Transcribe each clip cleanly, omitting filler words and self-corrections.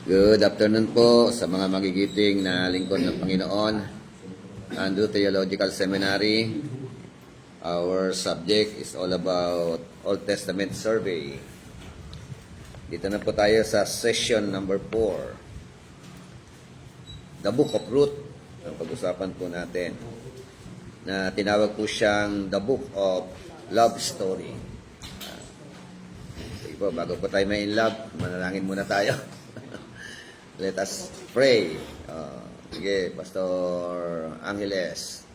Good afternoon po sa mga magigiting na lingkod ng Panginoon. Andrew Theological Seminary. Our subject is all about Old Testament survey. Dito na po tayo sa session number 4. The Book of Ruth ang pag-usapan po natin. Na tinawag po siyang The Book of Love Story. Sige po, bago po tayo may in love, manalangin muna tayo. Let us pray. Sige, Pastor Angeles,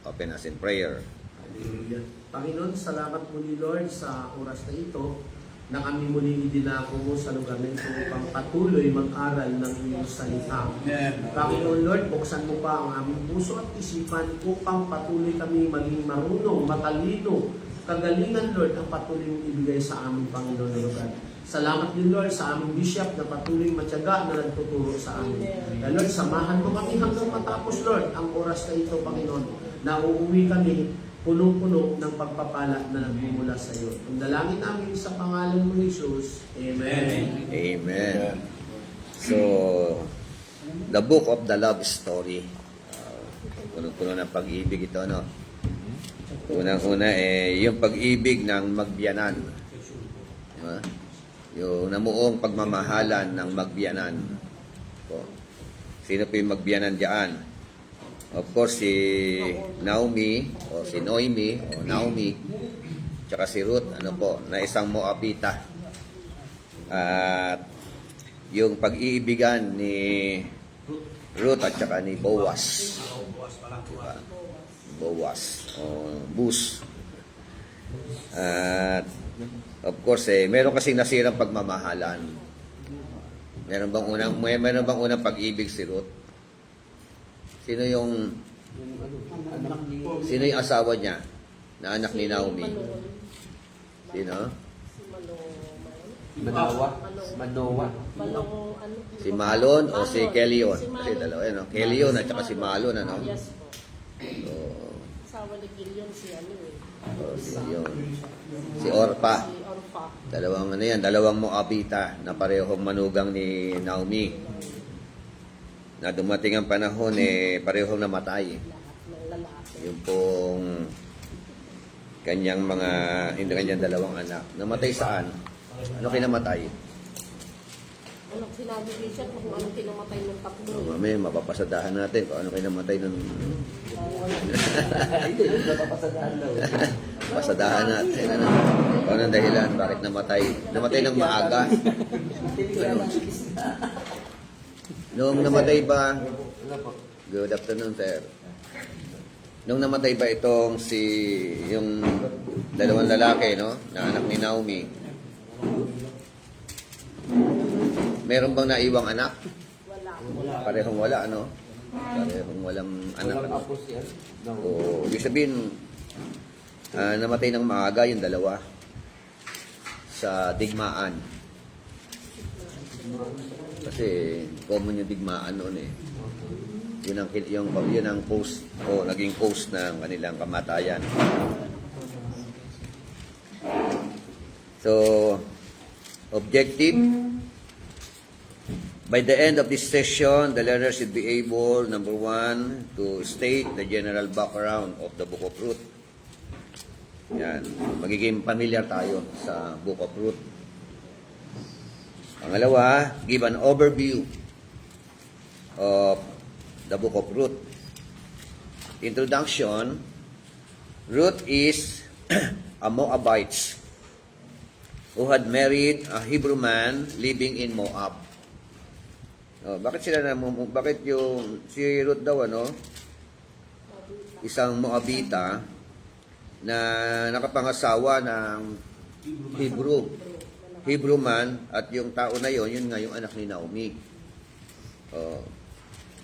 open us in prayer. Hallelujah. Panginoon, salamat muli Lord sa oras na ito na kami muli idinako mo sa lugar na ito upang patuloy mag-aral ng iyong salita. Panginoon Lord, buksan mo pa ang aming puso at isipan upang patuloy kami maging marunong, matalino, kagalingan Lord ang patuloy mong ibigay sa aming Panginoon na lugar. Salamat din Lord sa aming bishop na patuloy matyaga na nagtuturo sa amin. Na Lord, samahan mo kami hanggang matapos Lord ang oras na ito Panginoon na uuwi kami punong-puno ng pagpapala na nagmumula sa iyo. Ang dalangin namin sa pangalan mo Jesus. Amen. Amen. So, the book of the love story. Puno-puno ng pag-ibig ito, no? Unang-una, yung pag-ibig ng magbiyanan. Diba? Yung namuong pagmamahalan ng magbiyanan. Sino po yung magbiyanan diyan? Of course, si Naomi, o si Noemi, o Naomi, tsaka si Ruth, na isang Moabita. At yung pag-iibigan ni Ruth at tsaka ni Boaz. Diba? Boaz, o Bus. At of course, meron kasing nasirang pagmamahalan. Meron bang unang pag-ibig si Ruth? Sino yung asawa niya na anak ni Naomi? Sino? Manoa. Si Malon o si Kelion? Kasi dalawa yan, no? Kelion at saka si Malon, ano? So, asawa ni Kelion si Kelion. Si Orpa. Dalawang Moabita na parehong manugang ni Naomi. Na dumating ang panahon, parehong namatay. Yung pong kanyang dalawang anak. Namatay saan? Ano kinamatay? Ano sinabi ni siya kung ano kinamatay ng tatlo? Mamaya, mapapasadahan natin kung ano kinamatay ng... Napapasadahan daw. Pasadahan natin. Ano? Kung anong dahilan, bakit namatay? Namatay ng maaga. Nung namatay ba... Good afternoon, sir. Nung namatay ba itong yung dalawang lalaki, no? Na anak ni Naomi. Meron bang naiwang anak? Wala. Parehong wala, ano? Parehong walang anak. O, ibig sabihin, namatay ng maaga yung dalawa sa digmaan. Kasi common yung digmaan noon eh. Yun ang cause o naging cause ng kanilang kamatayan. So, objective. By the end of this session, the learner should be able, number 1, to state the general background of the Book of Ruth. Yan. Magiging familiar tayo sa Book of Ruth. Pangalawa, give an overview of the Book of Ruth. Introduction, Ruth is a Moabite who had married a Hebrew man living in Moab. Bakit si Ruth daw, isang Moabita na nakapangasawa ng Hebrew man, at yung tao na yun nga yung anak ni Naomi.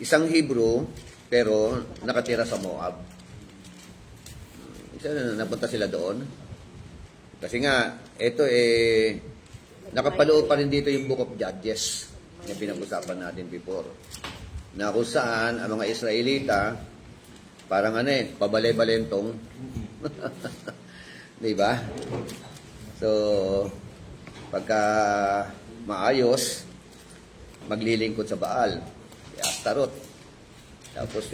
Isang Hebrew, pero nakatira sa Moab. Napunta sila doon. Kasi nga, ito nakapaloob pa rin dito yung Book of Judges na pinag-usapan natin before. Na kung saan ang mga Israelita, parang pabalay-balentong. Diba? So, pagka maayos, maglilingkod sa Baal, si Astaroth. Tapos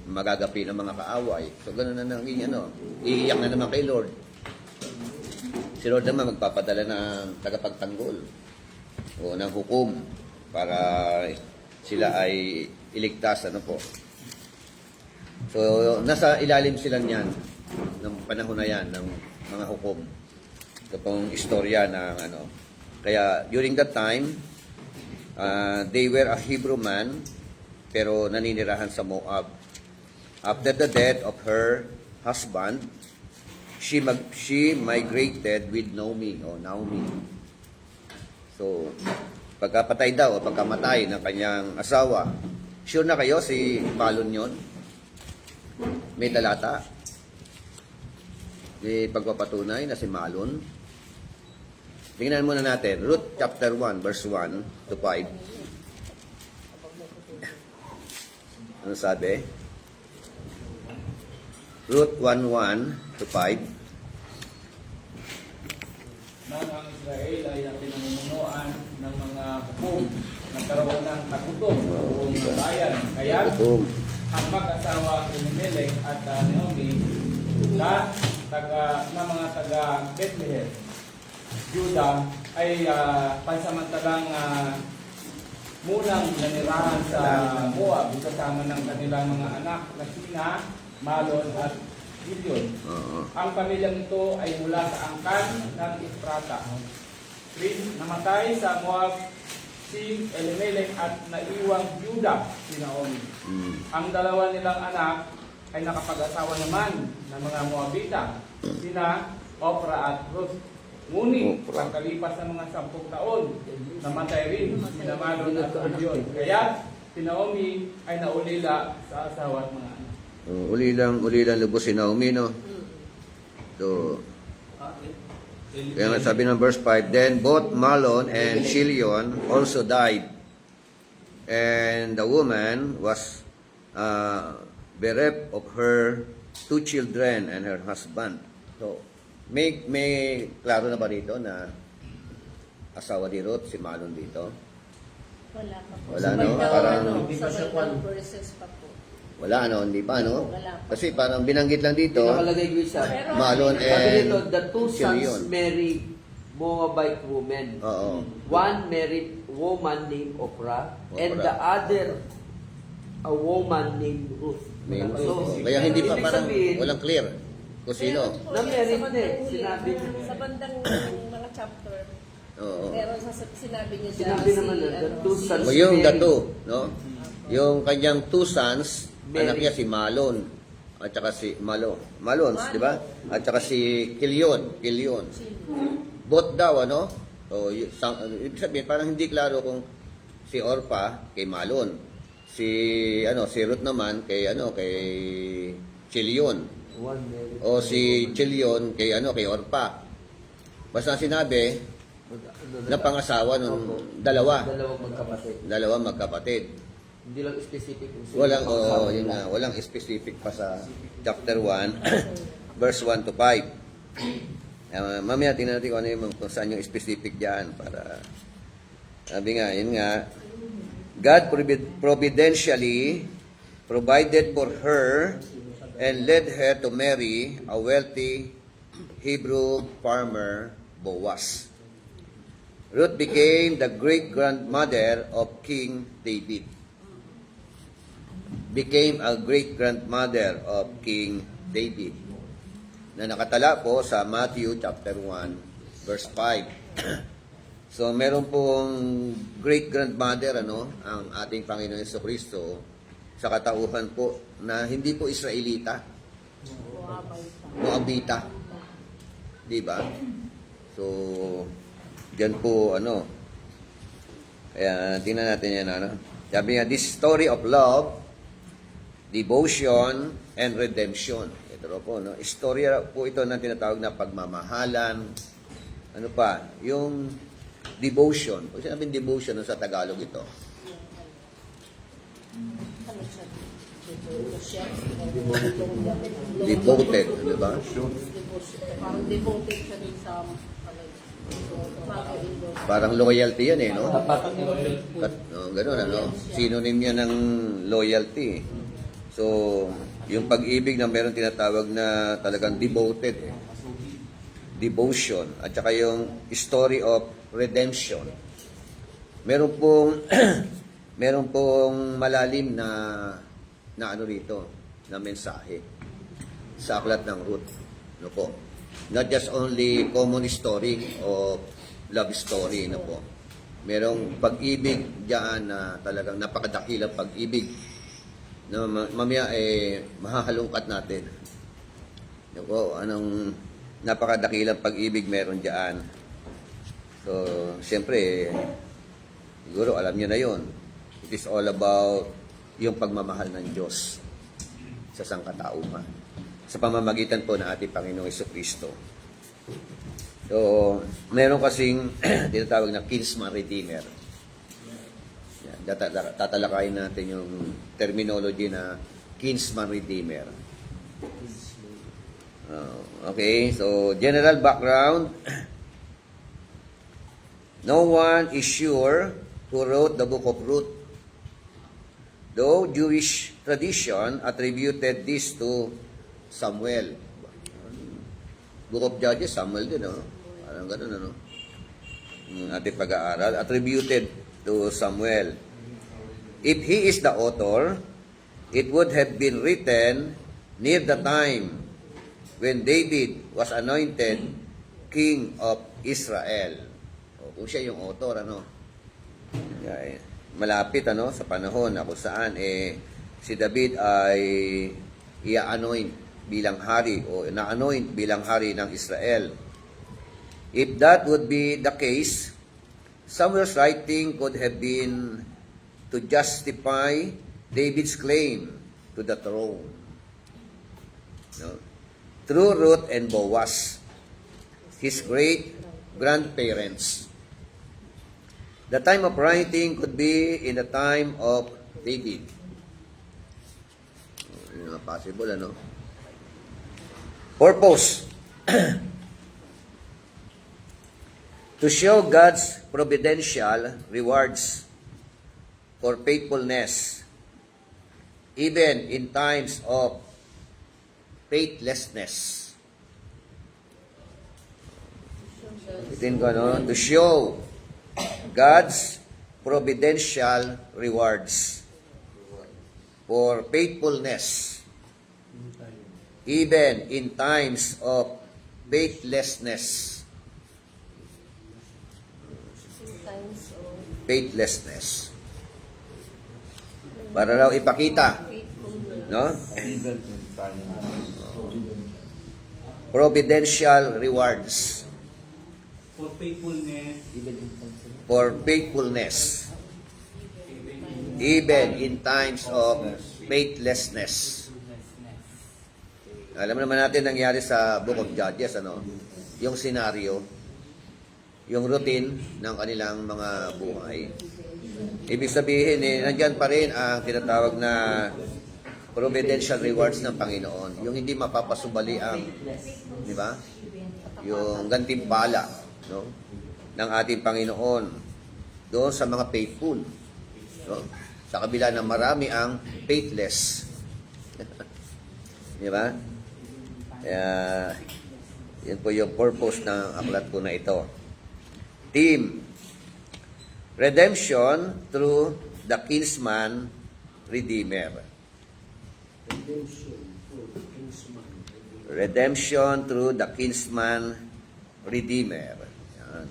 magagapi ng mga kaaway. So ganoon na naging iiyak na naman kay Lord. Si Lord naman magpapadala ng tagapagtanggol o ng hukom para sila ay iligtas po. So nasa ilalim sila niyan ng panahon na yan ng mga hukom. Ito pong istorya ng Kaya during that time, they were a Hebrew man pero naninirahan sa Moab. After the death of her husband, she migrated with Naomi. So, pagkapatay daw o pagkamatay ng kanyang asawa, sure na kayo si Malon yon? May talata? May pagpapatunay na si Malon? Tingnan muna natin, Ruth chapter 1, verse 1 to 5. Ano sabi? Ruth 1:1 to 5. Nang ang Israel ay ang pinamumunuan ng mga hukom, nagkaroon ng tagutom o bayan. Kaya ang mag-asawa ni Melech at Naomi na mga taga Bethlehem, Judah, ay pansamantalang munang nanirahan sa Moab kasama ng kanilang mga anak na sina Malon at Gideon. Ang pamilyang ito ay mula sa angkan ng Efrata. Namatay sa Moab si Elimelech at naiwang Judah si Naomi. Ang dalawa nilang anak ay nakapag-asawa naman ng mga Moabita, sina Oprah at Ruth. Ngunit, pagkalipas ng mga 10 taon, namatay rin sina Malon at Gideon. Kaya, si Naomi ay naulila sa asawa at mga anak. Ulilang lubos si Naomi, no? So, kaya nga sabi ng verse 5, then both Malon and Chilion also died. And the woman was bereft of her 2 children and her husband. So, may klaro na ba dito na asawa ni Ruth, si Malon dito? Wala pa po. Wala, Sa no? bandang, Parang- Hindi pa siya sa bandang verses pa po. Wala, hindi pa, no? Wala pa. Kasi parang binanggit lang dito, Nakalagay ko isa. Pero- Malon Sabi and nito, the two Chilion. sons married Moabite women. Oo. One married woman named Oprah, and Oprah. the other a woman named Ruth. May So, kaya hindi pa ibig parang sabihin, walang clear kung sino. Na-married Sa na eh. bandang Sinabi huli, niya. sa bandang mga chapter, Oo. pero sinabi niya dyan Sinabi naman na, the two sons O yung married. dato, no? Yung kanyang 2 sons, Mary. anak niya si Malon at saka si Malons, di ba? At saka si Kilion. Both daw, ibig sabihin, parang hindi klaro kung si Orpa kay Malon. Si Ruth naman kay Chilion. One married. O si Chilion kay Orpa. Basta sinabi na pangasawa nung dalawa. Dalawang magkapatid. Hindi lang specific kung sino ang pangasawa Yun nila. nga, walang specific pa sa chapter 1, verse 1 to 5. Mamaya tingnan natin kung saan yung specific dyan para sabi nga, yun nga, God providentially provided for her and led her to marry a wealthy Hebrew farmer, Boaz. Ruth became the great-grandmother of King David. Became a great-grandmother of King David. Na nakatala po sa Matthew chapter 1, verse 5. So, meron pong great-grandmother, ang ating Panginoon Jesucristo, sa katauhan po, na hindi po Israelita, Moabita. Di ba? So, dyan po, kaya, tingnan natin yan, Sabi nga, this story of love, devotion, and redemption. Ito po, istorya po ito na tinatawag na pagmamahalan. Ano pa? Yung devotion. Kung sinabing devotion sa Tagalog ito. Devoted, Devoted, di ba? Parang devoted siya din sa Parang loyalty yan eh, no? Tapat. Ganun, ano? Synonym yan ng loyalty. So, yung pag-ibig na meron tinatawag na talagang devoted, devotion, at saka yung story of redemption. Meron pong meron pong malalim na ano rito, na mensahe sa aklat ng Ruth. No po. Not just only common story o love story, no po. Merong pag-ibig diyan na talagang napakadakilang pag-ibig na mamaya mahahalungkat natin. No po, anong napakadakilang pag-ibig meron diyan. So, siyempre, siguro alam niyo na yon. It is all about yung pagmamahal ng Diyos sa sangkatauhan sa pamamagitan po ng ating Panginoong Jesucristo. So, meron kasing tinatawag na kinsman redeemer. Yan, tatalakayin natin yung terminology na kinsman redeemer. Okay, so general background. No one is sure who wrote the book of Ruth, though Jewish tradition attributed this to Samuel. Book of Judges, Samuel din, no? Parang ganun, ano? Yung ating pag-aaral, attributed to Samuel. If he is the author, it would have been written near the time when David was anointed king of Israel. O, kung siya yung author, ano? Malapit, ano, sa panahon na kung saan, si David ay i-anoint bilang hari o na-anoint bilang hari ng Israel. If that would be the case, Samuel's writing could have been to justify David's claim to the throne. No? Through Ruth and Boaz, his great-grandparents. The time of writing could be in the time of David. Possible, ano? Purpose. To show God's providential rewards for faithfulness, even in times of faithlessness. Itin ko, no? To show God's providential rewards for faithfulness, even in times of faithlessness. Faithlessness. Para raw ipakita, no? Providential rewards For faithfulness, for faithfulness, even in times of faithlessness. Alam naman natin nangyari sa Book of Judges, ano? Yung senaryo, yung routine ng kanilang mga buhay. Ibig sabihin, nandyan pa rin ang tinatawag na providential rewards ng Panginoon. Yung hindi mapapasubali ang, di ba? Yung gantimpala, no? Ng ating Panginoon doon sa mga faithful. No? Sa kabila ng marami ang faithless. Di ba? Yan po yung purpose ng aklat ko na ito. Theme: Redemption through the kinsman redeemer. Redemption through the kinsman redeemer. Yan.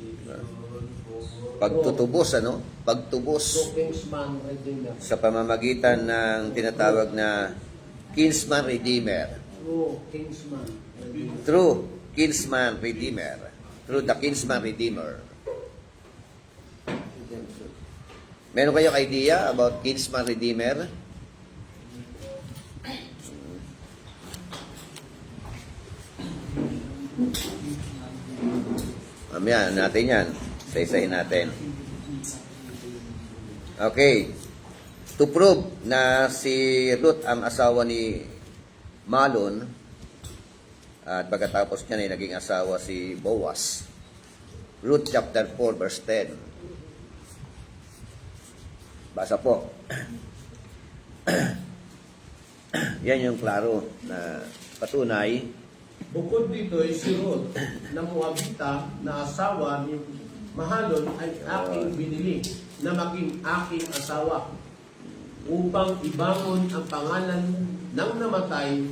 Pagtutubos, ano? Pagtubos Kinsman Redeemer. sa pamamagitan ng tinatawag na kinsman redeemer. Kinsman Redeemer. Through kinsman redeemer. Through the kinsman redeemer. Meron kayong idea about kinsman redeemer? Mamaya natin yan. Isa-isahin natin. Okay. To prove na si Ruth ang asawa ni Malon, at pagkatapos niya ay naging asawa si Boaz. Ruth chapter 4 verse 10. Basa po. Yan yung klaro na patunay. Bukod dito ay si Ruth na Moabita na asawa ni Mahalon ay aking binili na maging aking asawa upang ibangon ang pangalan ng namatay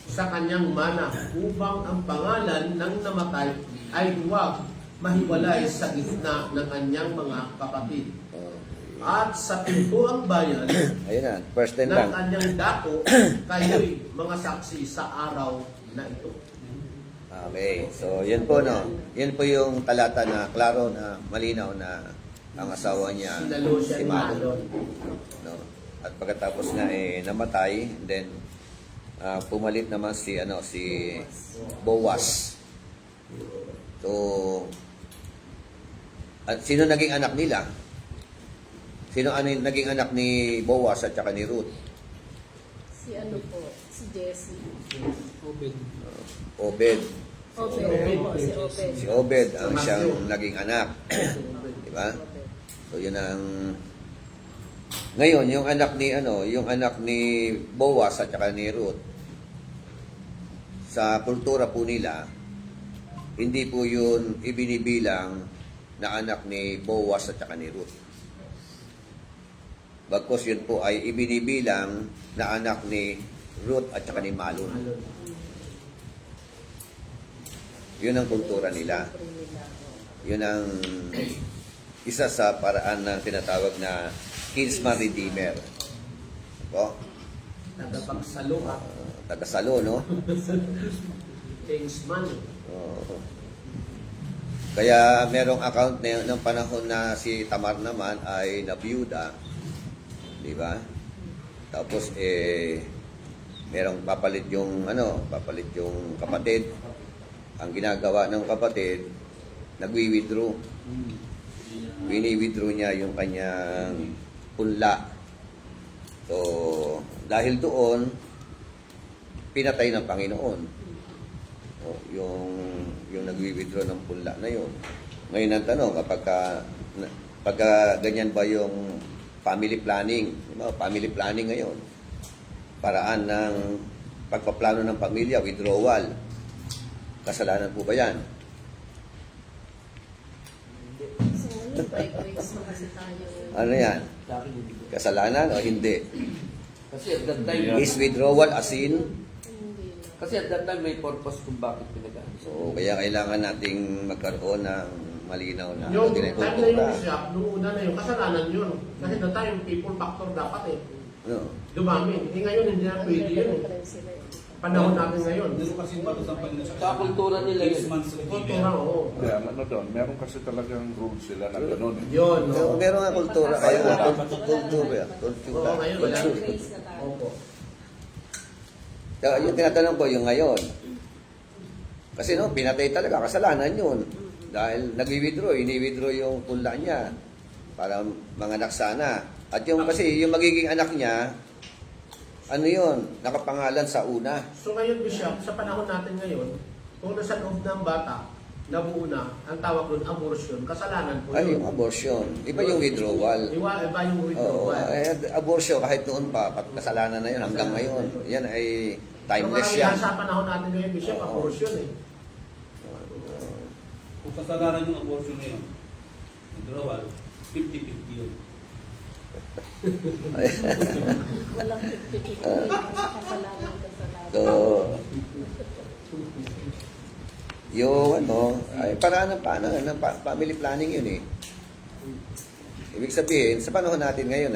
sa kanyang mana, upang ang pangalan ng namatay ay huwag mahiwalay sa gitna ng kanyang mga kapatid. At sa pintuang bayan Ayun na, first 10 ng lang. kanyang dako, kayo'y mga saksi sa araw na ito. Okay. So, yun po, no. Yun po yung talata na klaro na malinaw na ang asawa niya Sinalo siya si ni Mahlon. Mahalon. No? At pagkatapos nga namatay, then pumalit naman si Boaz. So, at sino naging anak nila? Sino naging anak ni Boaz at saka ni Ruth? Si ano po, si Jessie. Obed. Obed po, si Obed. Si Obed ang siyang naging anak. Di ba? Obed. So, yun ang... Ngayon, yung anak ni Boaz at saka ni Ruth, sa kultura po nila, hindi po yun ibinibilang na anak ni Boaz at saka ni Ruth. Bagkus yun po ay ibinibilang na anak ni Ruth at saka ni Mahlon. Mahalon. Yun ang kultura nila. Yun ang isa sa paraan ng tinatawag na kinsman redeemer. Po? Tagapagsalo ha. Tagasalo, no? Kingsman. Oo. Kaya merong account na ng panahon na si Tamar naman ay nabiyuda, di ba? Tapos merong papalit yung kapatid. Ang ginagawa ng kapatid, nagwi-withdraw. Wini-withdraw niya yung kanyang punla. So, dahil doon, pinatay ng Panginoon. O, yung nagwi-withdraw ng punla na yun. Ngayon ang tanong, pagka ganyan ba yung family planning? Diba? Family planning ngayon. Paraan ng pagpaplano ng pamilya, withdrawal. Kasalanan po ba yan? So, ano by grace mo kasi tayo? Ano yan? Kasalanan o hindi? Kasi at that time, Is withdrawal a sin? Hindi na. kasi at that time may purpose kung bakit pinag-ano. So, kaya kailangan nating magkaroon ng malinaw na Yung time na tinuturo yung ka. siya, nung una na yun, kasalanan yun. Kasi the time, people factor dapat eh. No. Dumami. Ngayon, hindi na pwede yun eh. Pa rin sila eh. Panahon natin ngayon. Hindi mo kasi batas ang Panginoon Sa kultura nila yun. 6 months Kultura, oo. Kaya ano doon, meron kasi talagang rules sila na gano'n eh. Yun, So, oo. meron nga kultura kayo. Kultura. Oo, ngayon wala. Grace na tayo. Opo. So, yung tinatanong ko, yung ngayon. Kasi no, pinatay talaga, kasalanan yun. Dahil nag-withdraw, ini-withdraw yung punla niya para manganak sana. At yung kasi, yung magiging anak niya, ano yun, nakapangalan sa una. So ngayon, Bishop, sa panahon natin ngayon, kung nasa loob ng bata, nabuo na, ang tawag doon, abortion, kasalanan po Ay, yung yun. abortion. Iba yung withdrawal. Iba yung Oo, withdrawal. abortion kahit noon pa, kasalanan na yun hanggang ngayon. Yan ay timeless Pero yan. karamihan sa panahon natin ngayon, Bishop, Oo. abortion eh. Kung kasalanan yung abortion ngayon, withdrawal, 50-50 yun. Walang 50-50. Kasalanan. So, yung ay paraan ng family planning yun eh. Ibig sabihin, sa panahon natin ngayon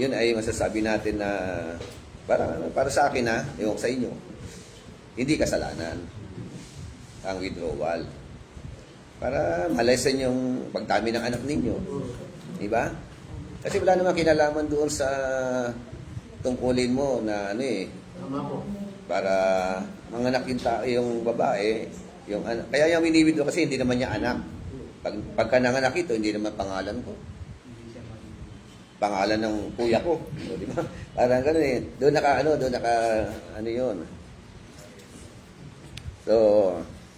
yun ay masasabi natin na para sa akin ewan ko sa inyo, hindi kasalanan ang withdrawal. Para malesen yung pagdami ng anak ninyo. Di ba? Kasi wala namang kinalaman doon sa tungkulin mo na Tama po. para manganak yung babae, yung anak. Kaya yung wini-withdraw kasi hindi naman niya anak. Pagka nanganak ito, hindi naman pangalan ko. Pangalan ng kuya ko. So, di ba? Parang gano'n eh. Doon naka yun. So,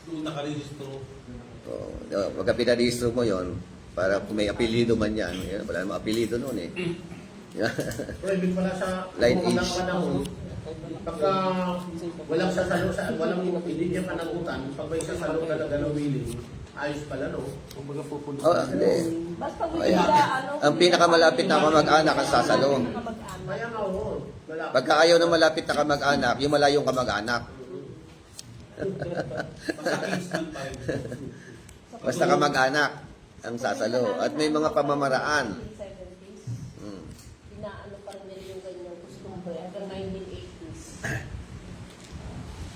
Doon nakarehistro. Pagka pinarehistro mo yon para kung may apelido man yan, wala namang apelido noon eh. Private pala sa Line mga age. panahon. Pagka walang sasalo sa walang hindi niya panagutan, pag may sasalo talaga na willing, ayos pala no. Hindi. Basta Ayan. wala, ano. Ang pinakamalapit na kamag-anak ang sasalong. Kaya nga oo. Wala. Pagka ayaw na malapit na kamag-anak, yung malayong kamag-anak. Basta Kingsman pa rin. Basta kamag-anak ang sasalo. At may mga pamamaraan. 1970s, Hmm. inaano pa rin nila yung ganyang costumbre hanggang 1980s.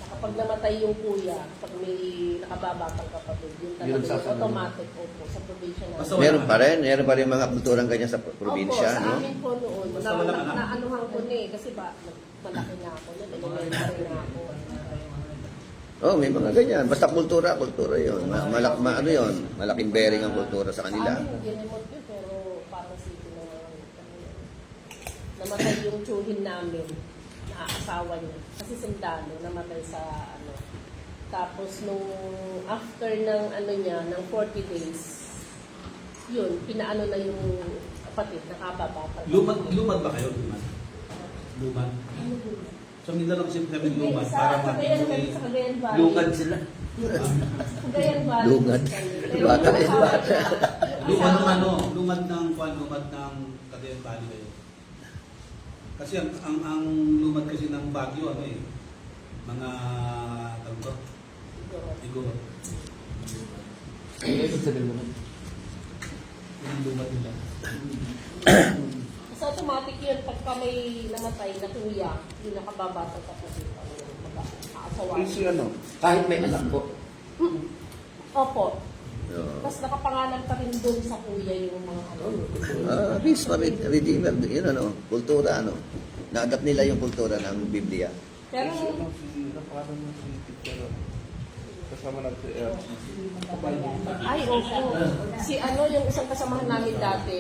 Kapag namatay yung kuya, kapag may nakababatang kapatid, yun talaga yung automatic opo sa probinsya na. Basta Meron pa rin mga kulturang ganyan sa probinsya, Opo, sa no? amin po noon, Basta walang anak. naanuhan ko na eh, kasi malaki na ako, elementary na ako. Oh, may mga ganyan. Basta kultura yun. Ano yun? Malaking bearing ang kultura sa kanila. Sa amin, ginimot yun, pero parang city na namatay yung tsuhin namin, na asawa niya. Kasi sundalo, namatay sa ano. Tapos nung after ng ano niya, ng 40 days, yun, pinaano na yung kapatid, nakababa. Lumad ba kayo? Lumad. So, Mindanao kasi sabi lumad. Sa Para Cagayan, matuloy. sa Cagayan Valley. Lumad sila. Sa Cagayan Valley. Lungad. Pero Bata yung eh, asawa bata. niya, yung Lumad ng asawa- ano? Lumad ng Cagayan Valley kayo. Kasi ang lumad kasi ng Baguio, ano eh, mga tanto, siguro. Yung lumad nila. So automatic yun, pagka may namatay na kuya, yung nakababatang kapatid, aasawa. Si ano? Kahit may anak po. Opo. Oo. Tapos nakapangalan pa rin doon sa kuya yung mga ano. At least, redeemer, yun ano, kultura, ano. Na-adapt nila yung kultura ng Biblia. Pero Ano si pangalan mo si teacher? Kasama natin si RCC. ay, opo. Si ano, yung isang kasamahan namin dati,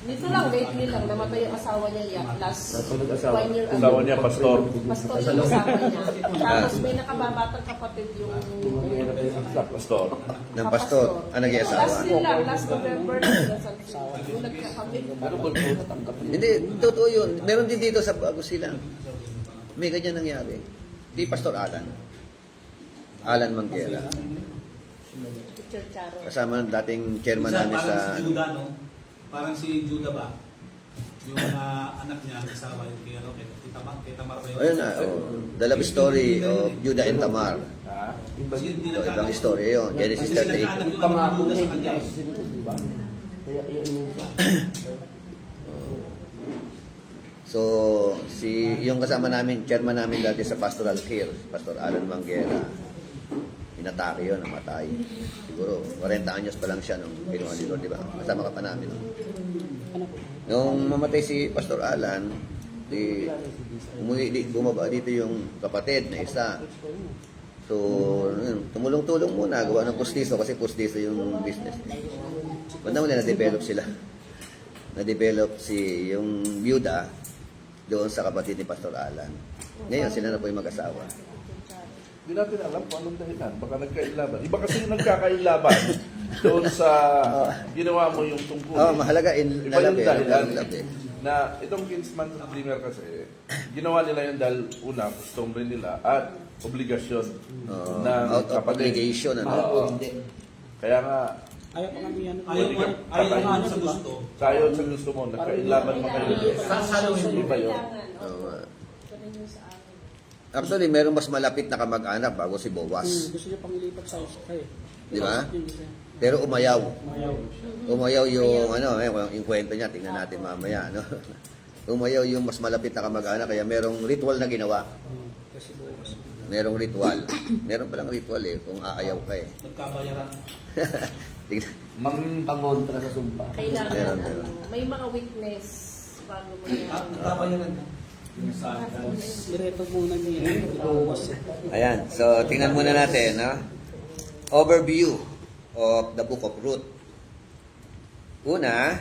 dito lang, lately lang, namatay yung asawa niya last 1 year ago. Asawa niya, pastor. Pastor yung asawa niya. Tapos may nakababatang kapatid yung Sa pastor. Ng pastor, ang nag-iasawa. Last year lang, last November, yung nagkakamit. Hindi, totoo yun. Meron din dito sa Agustina. May ganyan nangyari. Di Pastor Alan. Alan Manguera. Teacher Charo. Kasama ng dating chairman Isa, namin parang sa... si Judah, no? Parang si Judah ba? Yung mga anak niya, asawa yung kay, ano, kay Tamar ba yun? Ayun na, the love story of Judah and Tamar. Ha? Kasi hindi So, ibang nagkaanak. story yun. Genesis Kasi nagkaanak 38. yun ang Judah sa kanya. So, yung kasama namin, chairman namin dati sa Pastoral Care, Pastor Alan Manguera, inatake yun, namatay. Siguro, 40 anyos pa lang siya nung kinuha ni Lord, di ba? Kasama ka pa namin. No? Nung mamatay si Pastor Alan, bumaba dito yung kapatid na isa. So, tumulong-tulong muna, gawa ng pustiso, kasi pustiso yung business. Banda mo na na-develop sila. Na-develop yung byuda doon sa kapatid ni Pastor Alan. Ngayon, sila na po yung mag-asawa. Hindi natin alam kung anong dahilan. Baka nagkailaban. Iba kasi yung nagkakailaban doon sa ginawa mo yung tungkol. Mahalaga in Iba love yung eh. dahilan Love eh. na itong Kinsman Redeemer kasi, ginawa nila yun dahil una, customary nila at obligasyon ng Out of kapatid. obligation. Ano? Oo. Kaya nga, Ayaw nga ano sa gusto. sayo sa gusto mo, nagkailaban mo kayo. Iba yun. Oo. Ganun yung sa akin. Actually, meron mas malapit na kamag-anak bago si Boaz. Gusto niya pang ilipat sa kay. Di ba? Pero umayaw. Umayaw yung yung kwento niya, tingnan natin mamaya, no? Umayaw yung mas malapit na kamag-anak, kaya merong ritual na ginawa. Kasi bukas. Merong ritual. Meron palang ritual eh, kung aayaw ka eh. Nagkabayaran. Tingnan. Pangontra sa sumpa. Kailangan, Meron. may mga witness bago mo yan. Nagkabayaran ka. Yung sa Direto muna niya. Bukas. Ayan, so tingnan muna natin, no? Overview of the book of Ruth. Una,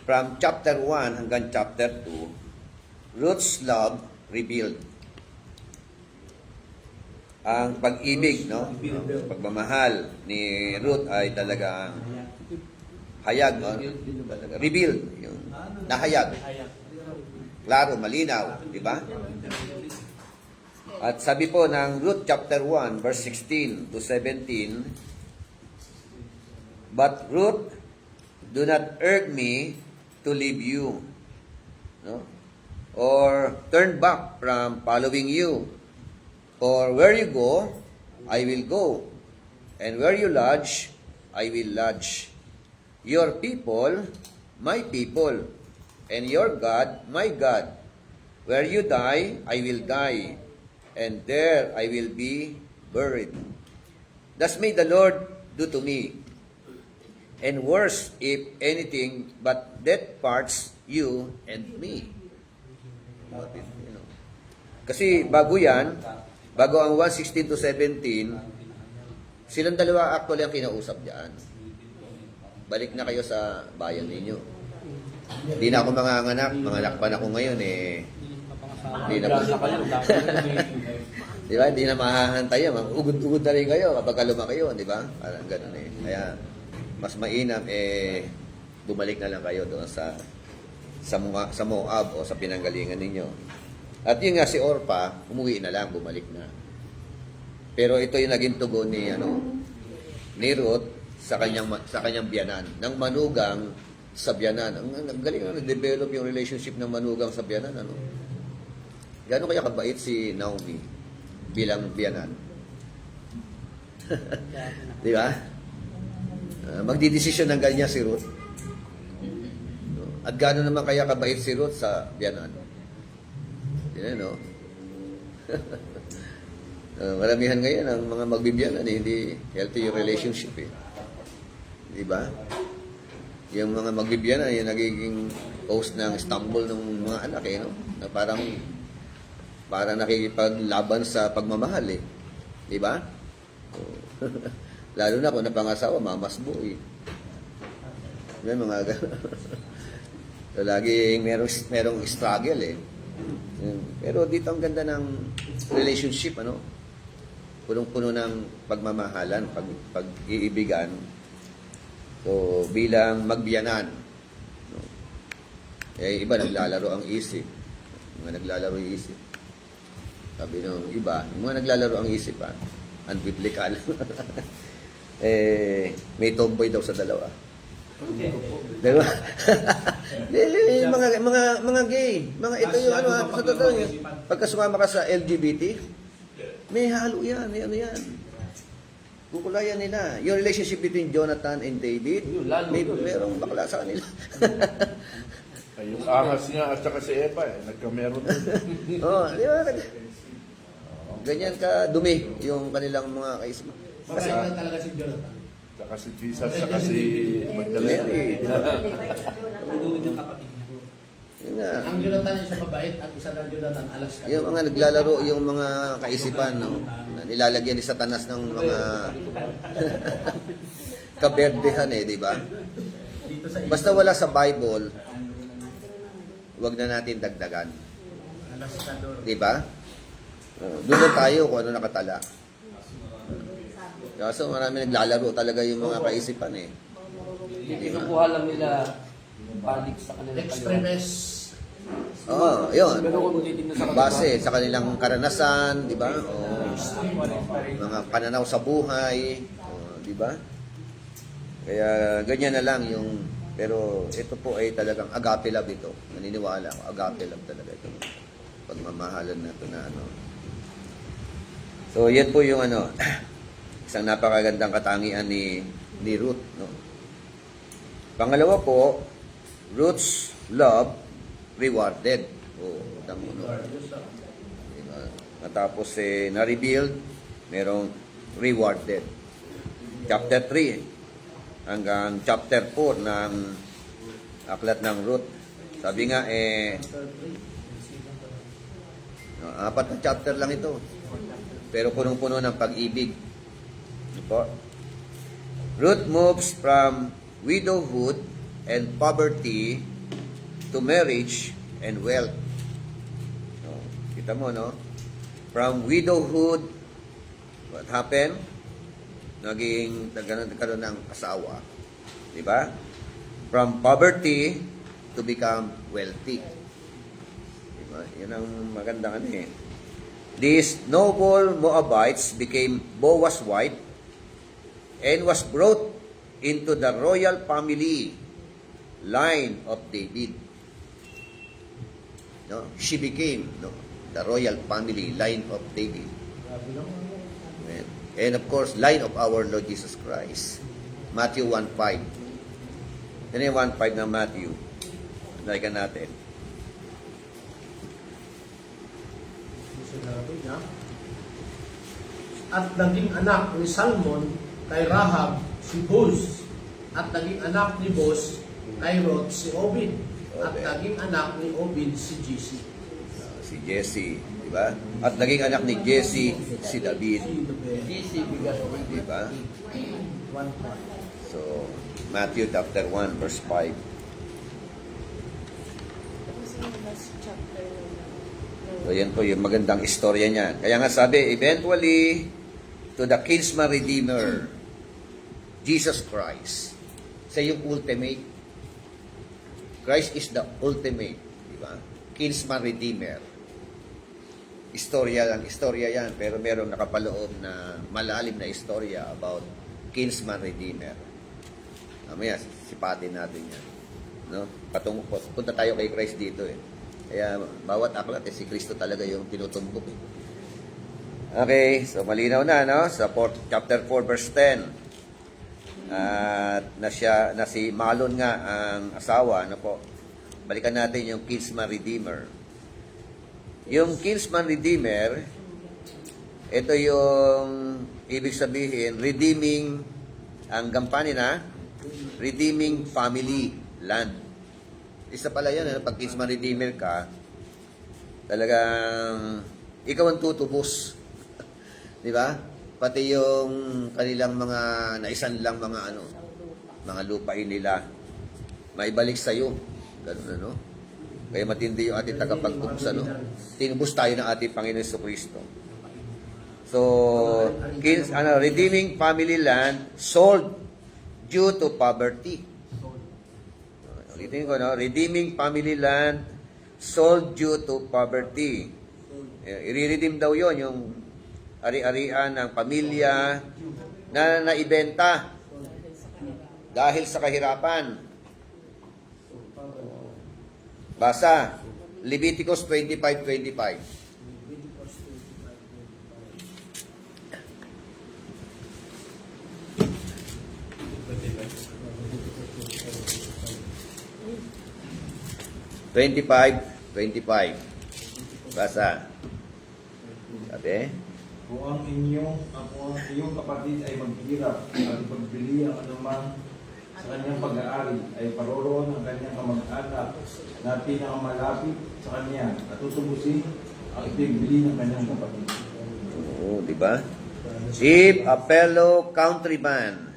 from chapter 1 hanggang chapter 2, Ruth's love revealed. ang pag-ibig, no? Ang pagmamahal ni Ruth ay talagang hayag, no? Talaga, revealed, yung nahayag. Klaro, malinaw, di ba? At sabi po ng Ruth chapter 1, verse 16 to 17, "But Ruth, do not urge me to leave you, no? Or turn back from following you. For where you go, I will go, and where you lodge, I will lodge. Your people, my people, and your God, my God. Where you die, I will die, and there I will be buried. Thus may the Lord do to me, and worse, if anything, but death parts you and me." You know. Kasi bago yan, bago ang 1:16 to 17, silang dalawa actually ang kinausap diyan. Balik na kayo sa bayan ninyo. Hindi na ako manganganak, manganak pa na ako ngayon eh. Hindi na po. Di ba? Hindi na mahahantay yan. Ugod-ugod na rin kayo kapag lumaki kayo, di ba? Parang ganun eh. Kaya, mas mainam eh, bumalik na lang kayo doon sa Moab o sa pinanggalingan ninyo. At yun nga si Orpa, umuwi na lang, bumalik na. Pero ito yung naging tugon ni Ruth sa kanyang biyanan, ng manugang sa biyanan. Ang galing na nag-develop yung relationship ng manugang sa biyanan, ano? Gano'n kaya kabait si Naomi bilang biyanan? Di ba? Magdidesisyon ng ganyan si Ruth. At gano'n naman kaya kabait si Ruth sa biyanan? Yan, no? Maramihan ngayon ang mga magbibiyanan hindi healthy yung relationship eh. Di ba? Yung mga magbibiyanan yung nagiging host ng stumble ng mga anak eh, no? Na parang nakikipaglaban sa pagmamahal eh. Di ba? Lalo na kung napangasawa, mamasbo eh. May mga so, laging merong struggle eh. Pero dito ang ganda ng relationship, ano? Punong-puno ng pagmamahalan, pag-iibigan. So, bilang magbiyanan. No? Eh, iba naglalaro ang isip. Mga naglalaro ang isip. Sabi nung iba, yung mga naglalaro ang isip, unbiblical. May tomboy daw sa dalawa. Diba? mga gay. Ito yung sa totoo yun. Pagka sumama ka sa LGBT, may halo yan, may ano yan. Kukulayan nila. Yung relationship between Jonathan and David, merong bakla sa kanila. Yung ahas nga at saka si Eva nagkameron din. Di ba? Ganyan ka dumi yung kanilang mga kaisip. Kasi talaga si Jonathan. Saka si Jesus, saka si Magdalena. Tudulin yung kapatid niya. Yun nga. Ang Jonathan yung sa mabait at isa ng Jonathan alas ka. Yung mga naglalaro, yung mga kaisipan, no? Na nilalagyan ni Satanas ng mga kaberdehan eh, di ba? Basta wala sa Bible, wag na natin dagdagan. Di ba? Doon na tayo kung ano nakatala. Kaso marami naglalaro talaga yung mga kaisipan eh. Kinukuha lang nila balik sa kanilang Extremist. Oo, yun. Pero kung titignan sa Base sa kanilang karanasan, di ba? O mga pananaw sa buhay, di ba? Kaya ganyan na lang yung, pero ito po ay talagang agape love ito. Naniniwala ako, agape love talaga ito. Pagmamahalan na ito na ano. So, yan po yung ano, isang napakagandang katangian ni Ruth, no? Pangalawa po, Ruth's love rewarded. Tamo, no? Diba? Matapos na-revealed, merong rewarded. Chapter 3 hanggang chapter 4 ng aklat ng Ruth. Sabi nga, 4 na chapter lang ito. Pero punong-puno ng pag-ibig. Ruth moves from widowhood and poverty to marriage and wealth. Kita mo, no? From widowhood What happened? Nagkaroon ng asawa. Di ba? From poverty to become wealthy. Di ba? Yan ang magandang ano eh. These noble Moabites became Boaz's wife and was brought into the royal family line of David. No? She became the royal family line of David. Amen. And of course, line of our Lord Jesus Christ. Matthew 1:5. Yan yung 1:5 ng Matthew. Nalikan natin. Sinabi niya, at naging anak ni Salmon kay Rahab si Buz, at naging anak ni Boz kay Ruth si Obed, at Obed. naging anak ni Obed si Jesse. Si Jesse, di ba? At naging anak ni Jesse si David, DC bigas of di ba? 1 So, Matthew chapter 1 verse 5. Tapos yung last chapter So, yan po yung magandang istorya niya. Kaya nga sabi, eventually, to the kinsman redeemer, Jesus Christ. Siya yung ultimate. Christ is the ultimate. Di ba? Kinsman redeemer. Istorya yan. Pero merong nakapaloob na malalim na istorya about kinsman redeemer. Mamaya, sipatin natin yan. No? Punta tayo kay Christ dito eh. Kaya bawat aklat si Kristo talaga yung tinutumbok. Okay, so malinaw na no sa chapter 4 verse 10. At na si Malon nga ang asawa, ano po. Balikan natin yung kinsman redeemer. Yung kinsman redeemer, ito yung ibig sabihin redeeming ang gampanin na redeeming family land. Isa pala yan, pag kinsman redeemer ka, talagang ikaw ang tutubos. Di ba? Pati yung kanilang mga naisan lang mga lupain nila, maibalik sa iyo. Ganun ano? Kaya matindi yung ating tagapagtubos tinubos tayo ng ating Panginoon Jesucristo. So, redeeming family land sold due to poverty. Ulitin ko, no? Redeeming family land sold due to poverty. I-redeem daw yon yung ari-arian ng pamilya na naibenta dahil sa kahirapan. Basa, Leviticus 25:25. $25.25. Basa. Sabi? Kung ang iyong kapatid ay maghirap at pagbili ang anumang sa kanyang pag-aari, ay paroroon ang kanyang kamag-anak na pinakamalapit sa kanya at tutubusin ang ibigbili ng kanyang kapatid. Oo, di ba? If a fellow countryman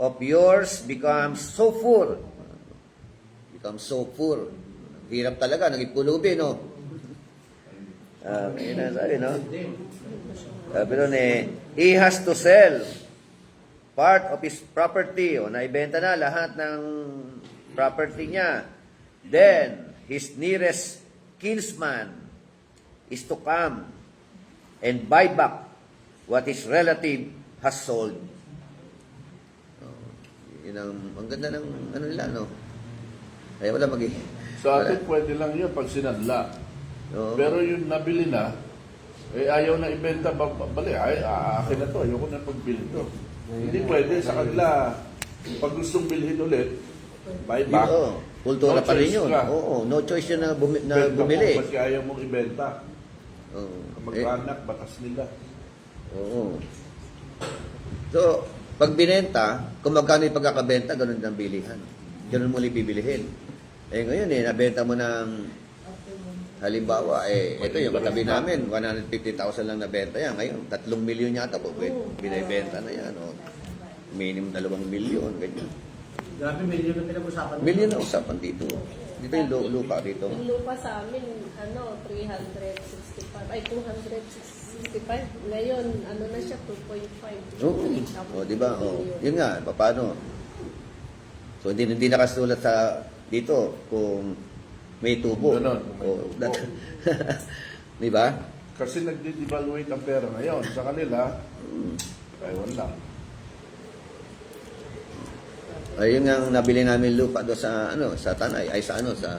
of yours becomes so poor, hirap talaga, naging pulubi, no? Yun ang sabi, no? Sabi nun he has to sell part of his property, o naibenta na lahat ng property niya. Then, his nearest kinsman is to come and buy back what his relative has sold. Yun ang ganda ng ano nila, no? Kaya wala Sa atin, pwede lang yun pag sinadla. Oo. Pero yung nabili na, ayaw na ibenta, bali, akin na to, ayoko na pagbili to. Hindi pwede sa kanila, pag gustong bilhin ulit, buy back. Oo. Kultura No pa rin choice yun. ka. Oo, no choice yun na, Benta bumili. mo, ba't ayaw mong ibenta? Oo. Mag-anak, batas nila. Oo. So, pag binenta, kung magkano yung pagkakabenta, ganun din ang bilihan. Ganun mo ulit bibilihin. Ngayon nabenta mo ng, halimbawa, ito yung katabi namin, 150,000 lang nabenta yan. Ngayon, 3 milyon yata po, binibenta na yan. O, minimum 2 milyon, ganyan. Grabe, milyon na pinag-usapan. Milyon na usapan dito. Dito yung lupa dito. Yung lupa sa amin, 365, ay 260 165. Ngayon, ano na siya, 2.5. Oo. Di ba? Oh. Yun nga, paano? So, hindi nakasulat sa dito kung may tubo. Ganon. O, di ba? Kasi nagde-devaluate ang pera ngayon. Sa kanila, ewan lang. Ayun nga ang nabili namin lupa do sa sa Tanay, ay sa sa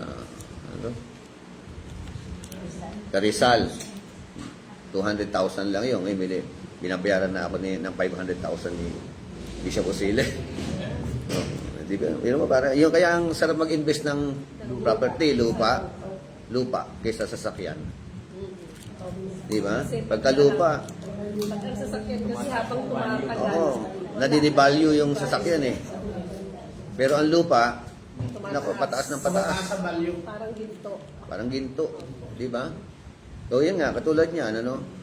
Rizal. 200,000 lang yung binabayaran na ako ng 500,000 ni Bishop Osile. Oh, di ba? Yun mo para yung kaya ang sarap mag-invest ng property, lupa kaysa sa sasakyan. Di ba? Pagka lupa, Pag ang sasakyan kasi habang tumatagal, nadidevalue yung sasakyan eh. Pero ang lupa, nako, pataas ng pataas. Sa value. parang ginto. Parang ginto, di ba? So yun nga, katulad niya,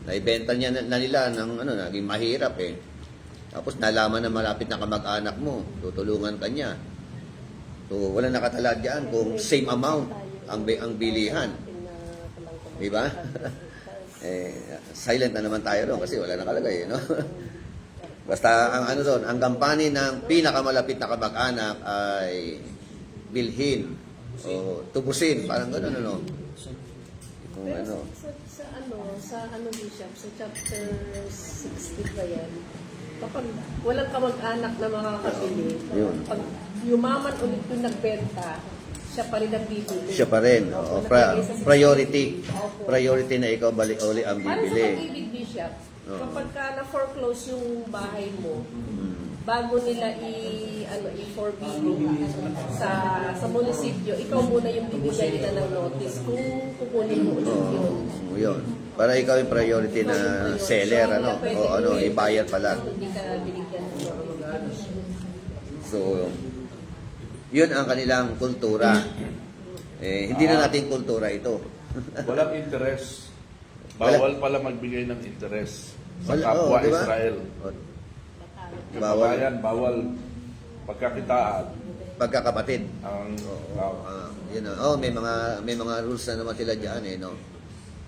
naibenta niya na nila ng naging mahirap eh. Tapos nalaman na malapit na kamag-anak mo, tutulungan ka niya. So wala nakatala diyan kung same amount ang bilihan. Di ba? Silent na naman tayo ron kasi wala nakalagay, no? Basta ang doon, ang gampani ng pinakamalapit na kamag-anak ay bilhin o tubusin, parang gano'n, Kung Pero sa Bishop, sa chapter 60 ba yan? Kapag walang kamag-anak na makakabili, Yun. pag yumaman ulit yung nagbenta, siya pa rin ang bibili. siya pa rin. O, priority. Priority na ikaw balik uli ang Para sa bibili. pag-ibig, Bishop, Oo. kapag ka na-foreclose yung bahay mo, bago nila i-forbidding sa munisipyo, ikaw muna yung bibigyan nila ng notice kung kukunin mo ulit yun. Yun. Para ikaw yung priority na seller, i-buyer pala. Hindi ka binigyan ng notice. So, yun ang kanilang kultura. Hindi na natin kultura ito. Walang interest. Bawal pala magbigay ng interest sa Wala, kapwa di ba? Israel. Yung Bawal. kabayan, bawal pagkakitaan. Pagkakapatid. Ang Yun may mga rules na naman sila diyan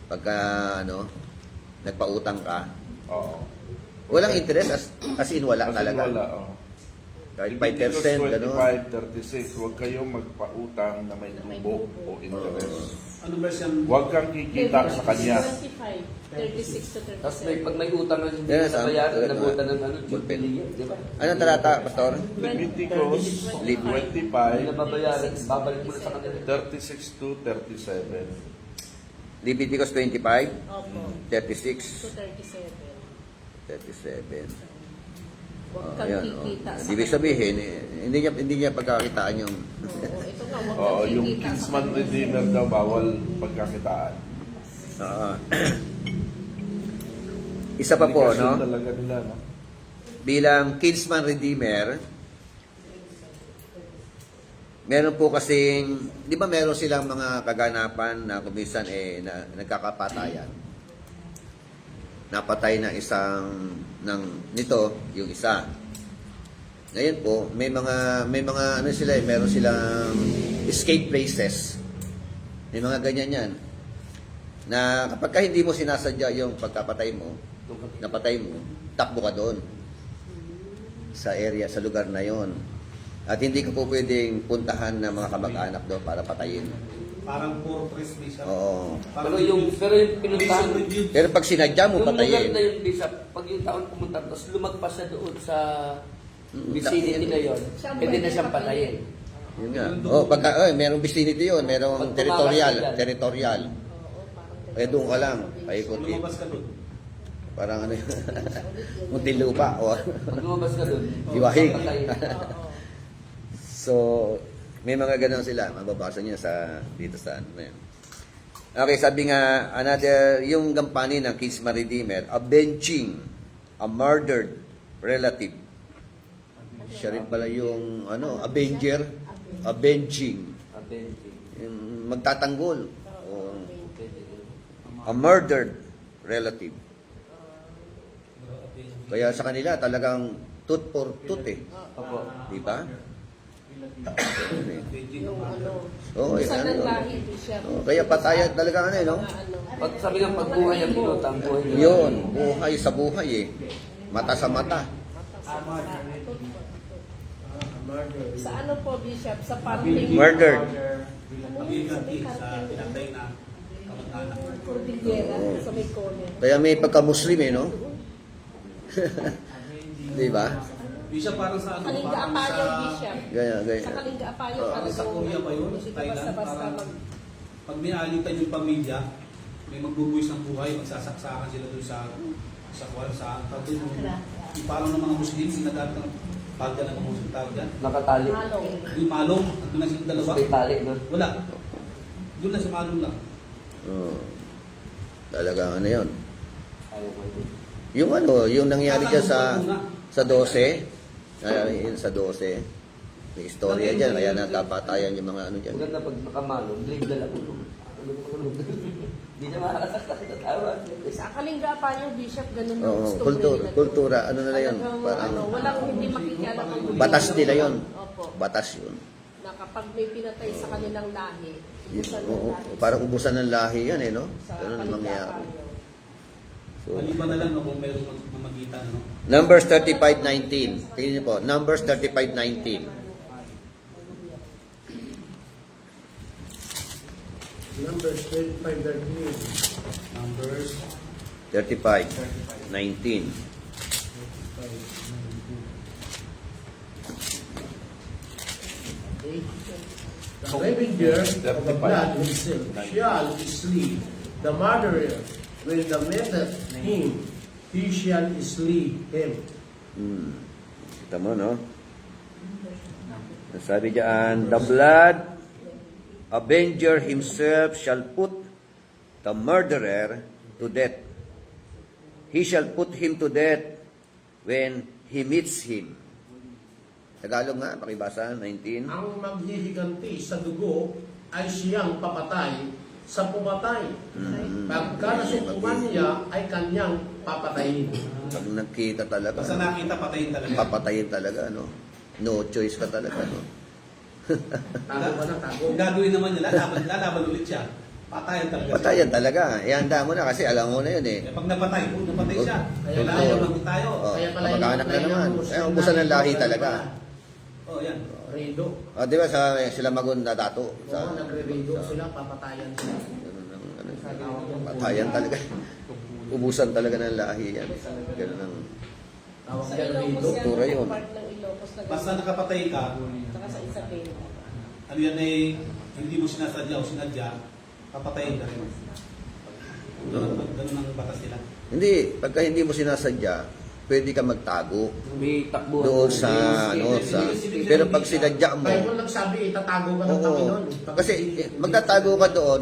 Pagka nagpautang ka, oo. walang interest as in wala Kasi talaga. wala, oo. Kahit Leviticus 5% gano'n. 25:36, huwag kayong magpautang na may tubo o interest. Ano ba siyang Huwag kang kikita sa kanya. 25, 36 to 37. Tapos pag may utang na hindi Yes, na bayaran, ang- nabutan ng billion, di ba? Anong talata, Pastor? Leviticus Hindi 25, nababayaran, babalik mo na sa kanila. 36 to 37. Leviticus 25, Opo, 36, to 37. 37. Huwag kang Ayan, kikita sa Ibig sabihin, hindi niya pagkakitaan yung Oo, ito nga, huwag Oo, kang yung kikita sa kinsman kanila. redeemer daw bawal pagkakitaan. Isa pa po, Obligation no? talaga nila, no? Bilang kinsman redeemer, meron po kasing, di ba meron silang mga kaganapan na kumisan nagkakapatayan. Napatay na nito yung isa. Ngayon po, may mga meron silang escape places. May mga ganyan yan. Na kapag hindi mo sinasadya yung pagkapatay mo, napatay mo, takbo ka doon. Sa area, sa lugar na yon. At hindi ka po pwedeng puntahan ng mga kamag-anak doon para patayin. parang fortress bishop? Oo. Pero yung pinuntahan, Pero pag sinadya mo, yung lugar patayin. na yun, Bishop, pag yung taon pumunta, tapos lumagpas siya doon sa vicinity na yun, pwede na siyang patayin. Yun nga. Merong vicinity yun, merong Pag territorial. tumakas ka dyan. Territorial. Doon ka lang. Paikot. Lumabas ka doon. Parang yun. Munting lupa. Pag lumabas ka doon, Iwahig. patayin. So, may mga ganun sila. Mababasa niyo dito sa ano na yan. Okay, sabi nga, yung gampani ng Kinsman Redeemer, avenging a murdered relative. Siya rin pala yung, avenger, avenging. Yung magtatanggol. O, a murdered relative. Kaya sa kanila, talagang tooth for tooth eh. Opo. Di ba? Beijing Yung ang ano, Oo, isa ano, ng lahi, Bishop. Kaya patayan talaga ano eh, no? Mga ano. Pag sabi ng pagbuhay ang pilota, ang buhay nila. Yun, buhay sa buhay eh. Mata sa mata. Sa ano po, Bishop? Sa parting Murdered. ability sa pinatay na kamag-anak. Cordillera, sa may corner. Kaya may pagka-Muslim eh, no? Di ba? Bishop, parang sa ano, Kalinga parang Apayo, sa... Bishop. Gaya, Sa gaya. Kalinga Apayo, Parang sa Korea ba yun? Sa Thailand? basta-basta Parang mag... pag may alitan yung pamilya, may magbubuwis ng buhay, magsasaksakan sila doon sa kwan, sa yung parang ng mga Muslim, sinagamit ng palda ng mga Muslim tawag yan. Nakatali. Malong. Yung malong, nandun na silang dalawa. May tali, no? Wala. Doon na sa malong lang. Oh. Talagang ano yun. Ayaw ko yun. Yung ano, yung nangyari dyan sa 12, nangyari yun sa 12, may istorya dyan, kaya nagkapatayan yung mga ano dyan. Maganda pag nakamalong, blade na lang. Hindi na makakasakta sa tawa. Sa Kalinga Apayo, Bishop, ganun ang Oo, story kultura, nila. kultura, ano na yun, Talagang, parang ano, walang hindi makikialam ang batas nila yun. Opo. Batas yun. Na kapag may pinatay sa kanilang lahi, ubusan ng Oo, lahi. parang ubusan ng lahi yan eh, no? Sa Ganun ang Kalinga mangyayari. Apayo. So, Maliban na lang no, kung meron mamagitan. No? Numbers 35:19. Tingnan niyo po, Numbers 35:19. Numbers 25:13. Numbers 35:19. Okay. The revenger of the blood himself shall slay the murderer. When the metteth him, he shall slay him. Kita mo, no? Sabi diyan, the blood avenger himself shall put the murderer to death. He shall put him to death when he meets him. Tagalog nga, pakibasa, 19. Ang maghihiganti sa dugo ay siyang papatay sa pumatay. Pagka nasukuman niya ay kanyang papatayin. Pag nakita talaga, basta nakita patayin talaga. papatayin talaga, no? No choice ka talaga, no? Tago ka na, tago. Kung gagawin naman nila, lalaban ulit siya. Patayan talaga. Patayan talaga. Ihanda mo na kasi alam mo na yun eh. Eh, pag napatay siya. Kaya Kaya tayo, lang tayo. Oh, Kaya pala kamag-anak na yung- naman. yung- Eh, ubusan ng lahi talaga. Oh, yan. Redo. Oh, di ba sila magun na dato? Oo, nagre-redo sila, papatayan sila. Patayan talaga. Ubusan talaga ng lahi yan. Ganun ang... Tawag Sa yan, Ilocos redo. yan, Kultura yun. part ng Ilocos na Basta nakapatay ka, Saka sa Isabel. ano yan eh, hindi mo sinasadya o sinadya, papatayin ka rin. Ganun ang batas nila. Hindi, pagka hindi mo sinasadya, pwede ka magtago May takbuhan. doon sa ano sa pero pag sinadya mo, Bible nagsabi, itatago ka ng oo, Panginoon. kasi magtatago ka doon,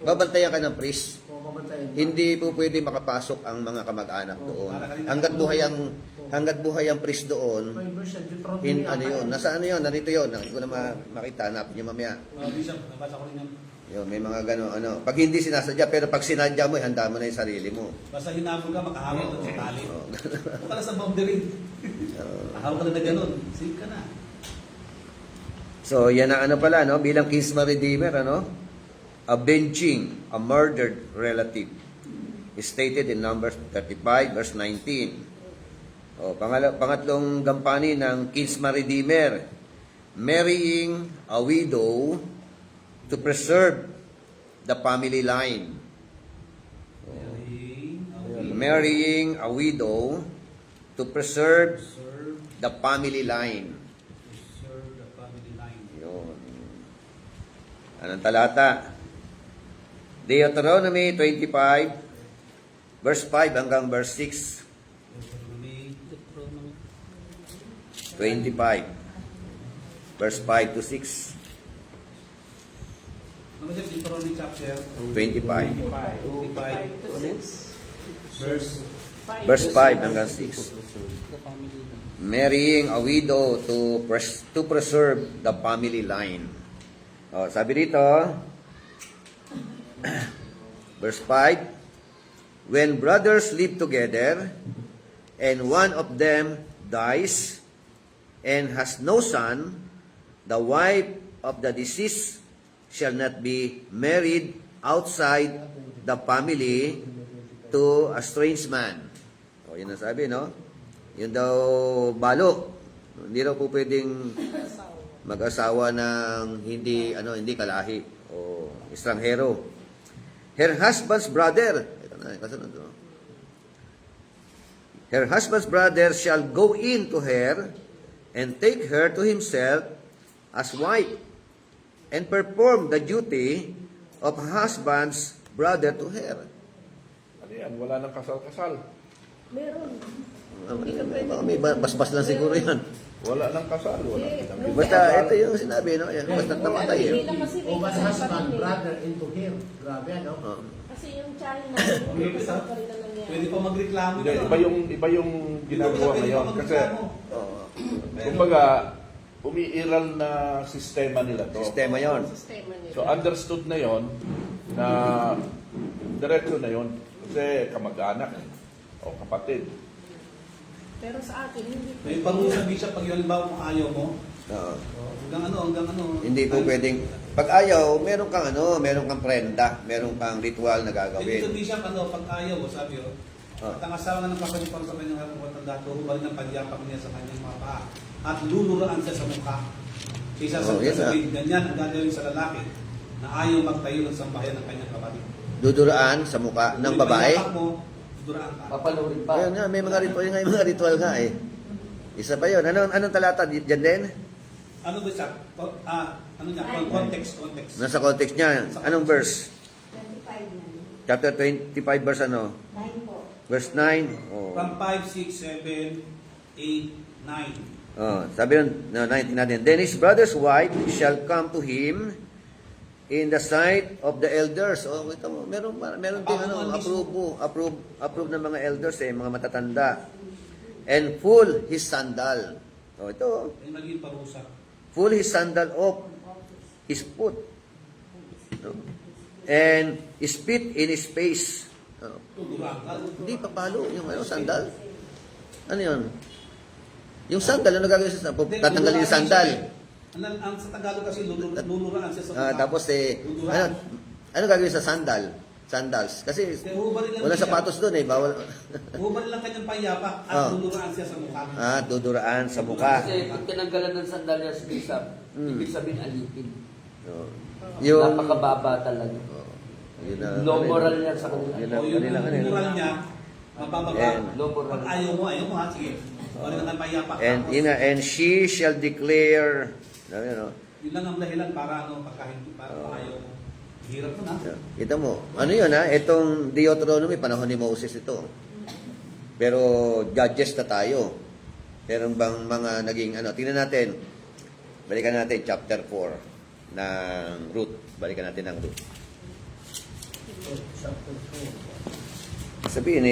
babantayan ka ng priest. Oo, mabantayan. Hindi po pwede makapasok ang mga kamag-anak doon. Hanggat buhay ang priest doon, May verse, Deuteronomy ano yun, nasa ano yun, narito yun, hindi ko na makita, hanap niyo mamaya. Bishop, nabasa ko rin yan. Yun, may mga gano'n, ano, pag hindi sinasadya, pero pag sinadya mo, handa mo na yung sarili mo. Basta hinabol ka, makahawa ka sa tali. Oo. Huwag ka na sa boundary. Makahawa ka na ganun. Save ka na. So, yan ang ano pala, no? Bilang kinsman redeemer, ano? Avenging a murdered relative. Is stated in Numbers 35, verse 19. O, pangatlong gampani ng kinsman redeemer. Marrying a widow to preserve the family line. Marrying a widow to preserve Serve, the family line. serve the family line. Yun. Anong talata? Deuteronomy 25, verse 5 hanggang verse 6. Deuteronomy 25, verse 5 to 6. Ano siya, Deuteronomy chapter 25, 25, verse 5 hanggang 6. Marrying a widow to preserve the family line. O, sabi dito, verse 5, when brothers live together, and one of them dies, and has no son, the wife of the deceased shall not be married outside the family to a strange man. O, yun ang sabi, no? Yun daw, balo. Hindi raw po pwedeng mag-asawa ng hindi kalahi o estranghero. Her husband's brother, ito na, kasunod, no? Her husband's brother shall go in to her and take her to himself as wife and perform the duty of husband's brother to her. Ano yan? Wala nang kasal-kasal. Meron. May basbas lang siguro yan. Wala nang kasal. Wala nang Basta ito yung sinabi, no? Yan, basta namatay Hindi eh. lang kasi may O mas kasal pa husband, rin eh. brother into him. Grabe, no? Oh. Kasi yung child namin, may kasal pa rin na nangyari. Pwede pa magreklamo. Hindi, iba yung ginagawa Pwede pa ngayon. Kasi, magreklamo. kumbaga, umiiral na sistema nila to. Sistema yon. Sistema nila. So understood na yon na diretso na yon kasi kamag-anak o kapatid. Pero sa atin, hindi May parusa bishop pag yun, halimbawa kung ayaw mo, Oo. hanggang ano. Hindi po pwedeng, pag ayaw, meron kang prenda, meron kang ritual na Ibig gagawin. sabihin siya, pag ayaw, sabi yun, Ah. at ang asawa na ng kapalipang sa kanyang harap matanda, huwag ng pagyapak niya sa kanyang mga paa at luluraan siya sa mukha. Kaysa sa Yes, sabihin, ganyan ang gagawin sa lalaki na ayaw magtayo ng sambahayan ng kanyang kapatid. Duduraan sa mukha ng Yung babae. pagyapak mo, duraan ka. Papalurin pa. Ayun nga, may mga ritual nga, yung mga ritual nga eh. Isa pa yun. Anong talata dyan din? Ano ba siya? Ano niya? Context. Nasa context niya. Anong verse? 25 na. Chapter 25 verse ano? 9 po. Verse 9. Oh. From 5, 6, 7, 8, 9. Oh, sabi nun, 19 natin. Then his brother's wife shall come to him in the sight of the elders. Oh, ito mo, meron din approve ng mga elders mga matatanda. And pull his sandal. Oh, ito. Ay maging parusa. Pull his sandal off his foot. No? And spit in his face. Oh, Duraan ka. hindi papalo yung sandal. Ano yun? Yung sandal, ano gagawin sa sandal? Tatanggalin yung sandal. Ang sa Tagalog kasi luluraan siya sa mukha. Tapos Luluraan. ano gagawin sa sandal? Sandals. Kasi Huhubarin lang wala siya. sapatos doon eh. Bawal. Huhubarin lang kanyang payapak at Ah. luluraan siya sa mukha. Duduraan sa mukha. Kasi pag tinanggalan ng sandalyas, bishop, ibig sabihin alipin. Oh. Yung, Napakababa talaga. yun na, Low moral yan sa kanila. Yun O ang yung kanila. luluran niya, mabababa. And- Low moral. Pag ayaw mo ha, sige. Hubarin lang ang payapak. And she shall declare, Yun lang ang dahilan para para ayaw mo. Hirap mo na. kita mo, ano yun itong Deuteronomy, panahon ni Moses ito. Pero judges na tayo. Meron bang mga naging tingnan natin. Balikan natin chapter 4 ng Ruth. Balikan natin ng Ruth. Chapter 4. Sabihin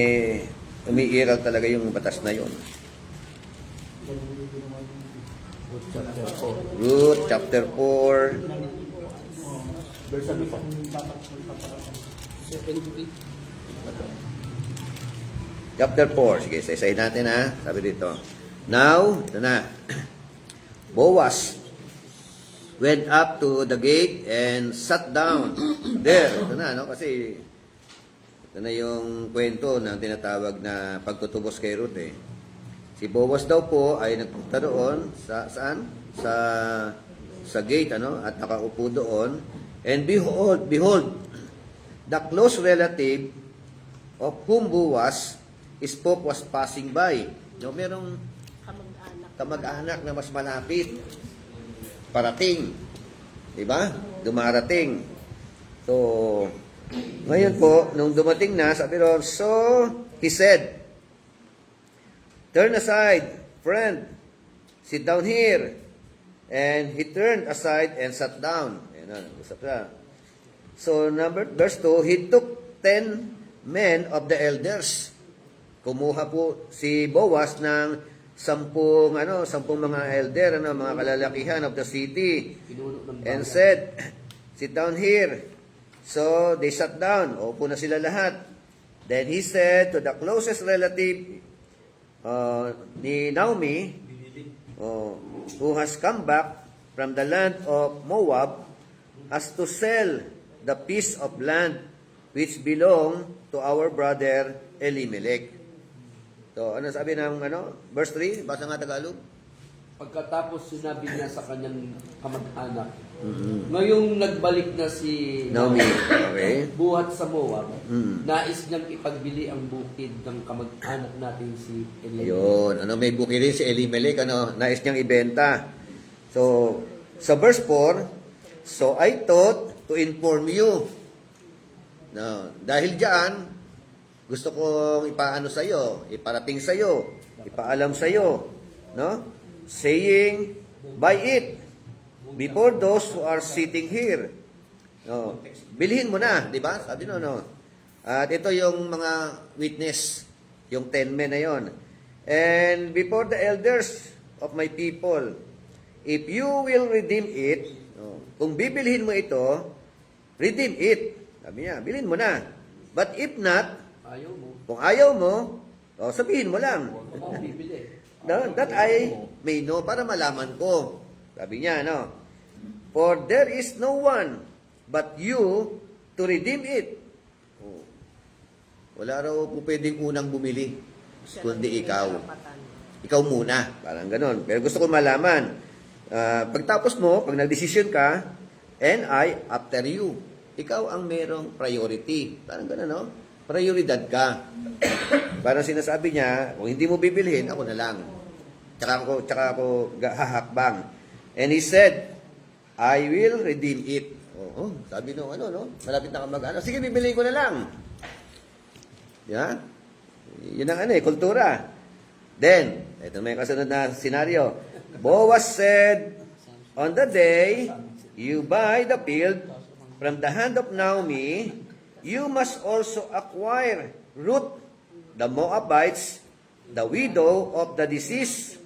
umiiral talaga yung batas na yun. Ruth chapter 4. Chapter 4. Sige, isa-isahin natin Sabi dito. Now, ito na. Boaz went up to the gate and sat down there. Ito na, kasi ito na yung kwento na tinatawag na pagtutubos kay Ruth Si Boaz daw po ay nagpunta doon saan? Sa gate at nakaupo doon. And behold, the close relative of whom Boaz spoke was passing by. Merong kamag-anak na mas malapit. Parating. Diba? Dumarating. So, ngayon po, nung dumating na, sabi ron, so, he said, turn aside, friend. Sit down here. And he turned aside and sat down. Usap siya. So, verse 2, he took 10 men of the elders. Kumuha po si Boaz ng 10 mga elder, mga kalalakihan of the city. And said, sit down here. So, they sat down. Upo na sila lahat. Then he said to the closest relative ni Naomi, who has come back from the land of Moab as to sell the piece of land which belong to our brother Elimelech. So, ano sabi ng verse 3? Basa nga Tagalog. Pagkatapos sinabi niya sa kanyang kamag-anak, ngayong nagbalik na si Naomi. Okay. buhat sa Moab, Mm. nais niyang ipagbili ang bukid ng kamag-anak natin si Elimelech. Ayun. May bukid rin si Elimelech. Nais niyang ibenta. So, sa verse 4, so I thought to inform you. No, dahil diyan, gusto kong ipaano sa iyo, iparating sa iyo, ipaalam sa iyo, no? Saying, buy it before those who are sitting here. No, bilhin mo na, di ba? Sabi no. At ito yung mga witness, yung 10 men na yon. And before the elders of my people, if you will redeem it, no, kung bibilhin mo ito, redeem it. Sabi niya, bilhin mo na. But if not, Ayaw mo. kung ayaw mo, sabihin mo lang. Huwag akong bibili. No, that I may know, para malaman ko. Sabi niya, for there is no one but you to redeem it. Oh. Wala raw po pwedeng unang bumili, kundi ikaw. Ikaw muna, parang ganon. Pero gusto ko malaman, pagtapos mo, pag nagdesisyon ka, and I after you. Ikaw ang merong priority. Parang ganon, no? Prioridad ka. Parang sinasabi niya, kung hindi mo bibilhin, ako na lang. Tsaka ako hahakbang. And he said, I will redeem it. Oo, sabi no, malapit na kamag-ano. Sige, bibilihin ko na lang. Yeah? Yun ang kultura. Then, ito may kasunod na senaryo. Boaz said, on the day you buy the field from the hand of Naomi, you must also acquire Ruth, the Moabites, the widow of the deceased,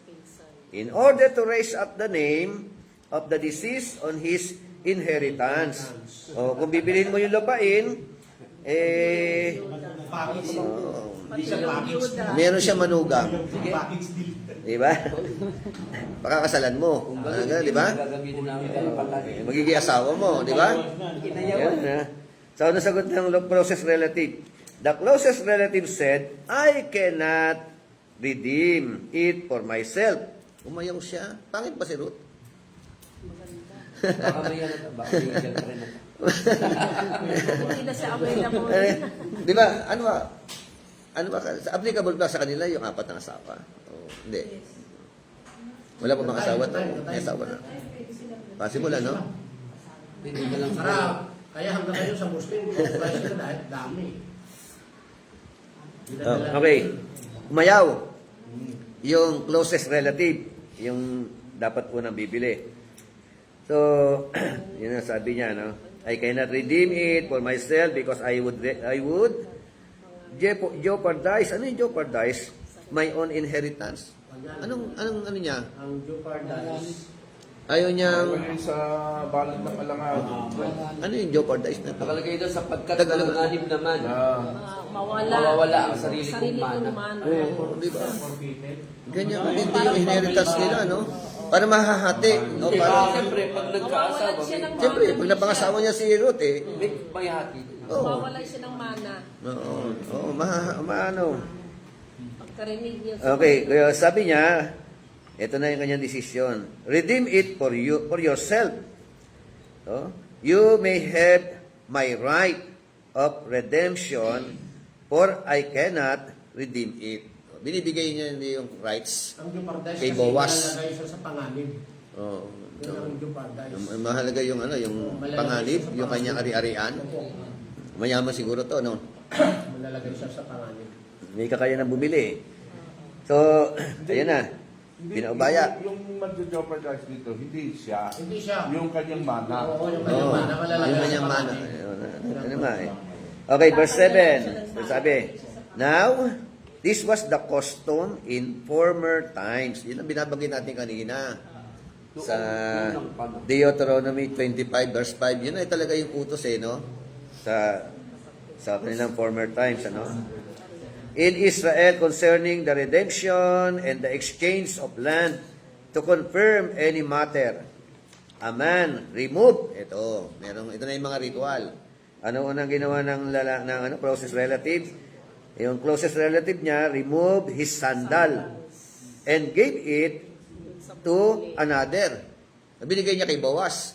in order to raise up the name of the deceased on his inheritance. O, kung bibilhin mo yung lupain, Hindi siya package. meron siya manugang. Package deal. Di ba? Pakakasalan mo. Di ba? Gagamitin namin kayo patay. Magiging asawa mo. Di ba? Yan, ha? So, ano sagot ng closest relative? The closest relative said, I cannot redeem it for myself. Umayaw siya. Pangit ba si Ruth? Baka may baka may girlfriend na. Hindi na siya available. Di ba? Ano ba? Applicable ba sa kanila yung 4 na asawa? Hindi. Wala pa bang asawa? May asawa na. Possible, ano? Hindi na lang Kaya hanggang ngayon sa Muslim, price na dahil dami. Okay. Umayaw. Yung closest relative, yung dapat unang bibili. So, yun ang sabi niya, I cannot redeem it for myself because I would jeopardize. Ano yung jeopardize? My own inheritance. Anong niya? Ang jeopardize. Ayaw niyang, Yung sa balot ng alangan. ano yung jeopardize na ito? nakalagay doon sapagkat Tagalog. manganib naman. Mawala ang sarili kong mana. Oo, di ba? Ganyan hindi yung inheritance nila, no? Para mahahati. O, para, Siyempre, pag nagkaasawa, siyempre, pag napangasawa niya si Ruth, may hati. Oo. Mawala siya ng mana. Oo, maano. Pagkarinig niya. Okay, kaya sabi niya, ito na yung kanyang desisyon. Redeem it for yourself. So, you may have my right of redemption, for I cannot redeem it. Binibigay niya yung rights. Ang jeopardize Kay kasi Boaz. ilalagay siya sa panganib. Oh, Yun ang jeopardize. mahalaga yung yung panganib, yung kanyang ari-arian. Mayaman siguro to, no? Malalagay siya sa panganib. May kakaya na bumili. So, ayan na. Pinaubaya. Yung mag-jeopardize dito, hindi siya. Hindi siya. Yung kanyang mana. Oo, yung kanyang mana. Malalagay Yung sa kanyang mana. panganib. Ano nga eh. Okay, verse 7. Sabi, now, this was the custom in former times. Yun ang binabanggit natin kanina. Sa Deuteronomy 25 verse 5. Yun ay talaga yung utos no? Sa kanilang former times, ano? In Israel concerning the redemption and the exchange of land to confirm any matter a man remove, ito na yung mga ritual. Ano unang ginawa ng closest relative? Yung closest relative niya, remove his sandal and gave it to another. Binigay niya kay Boaz.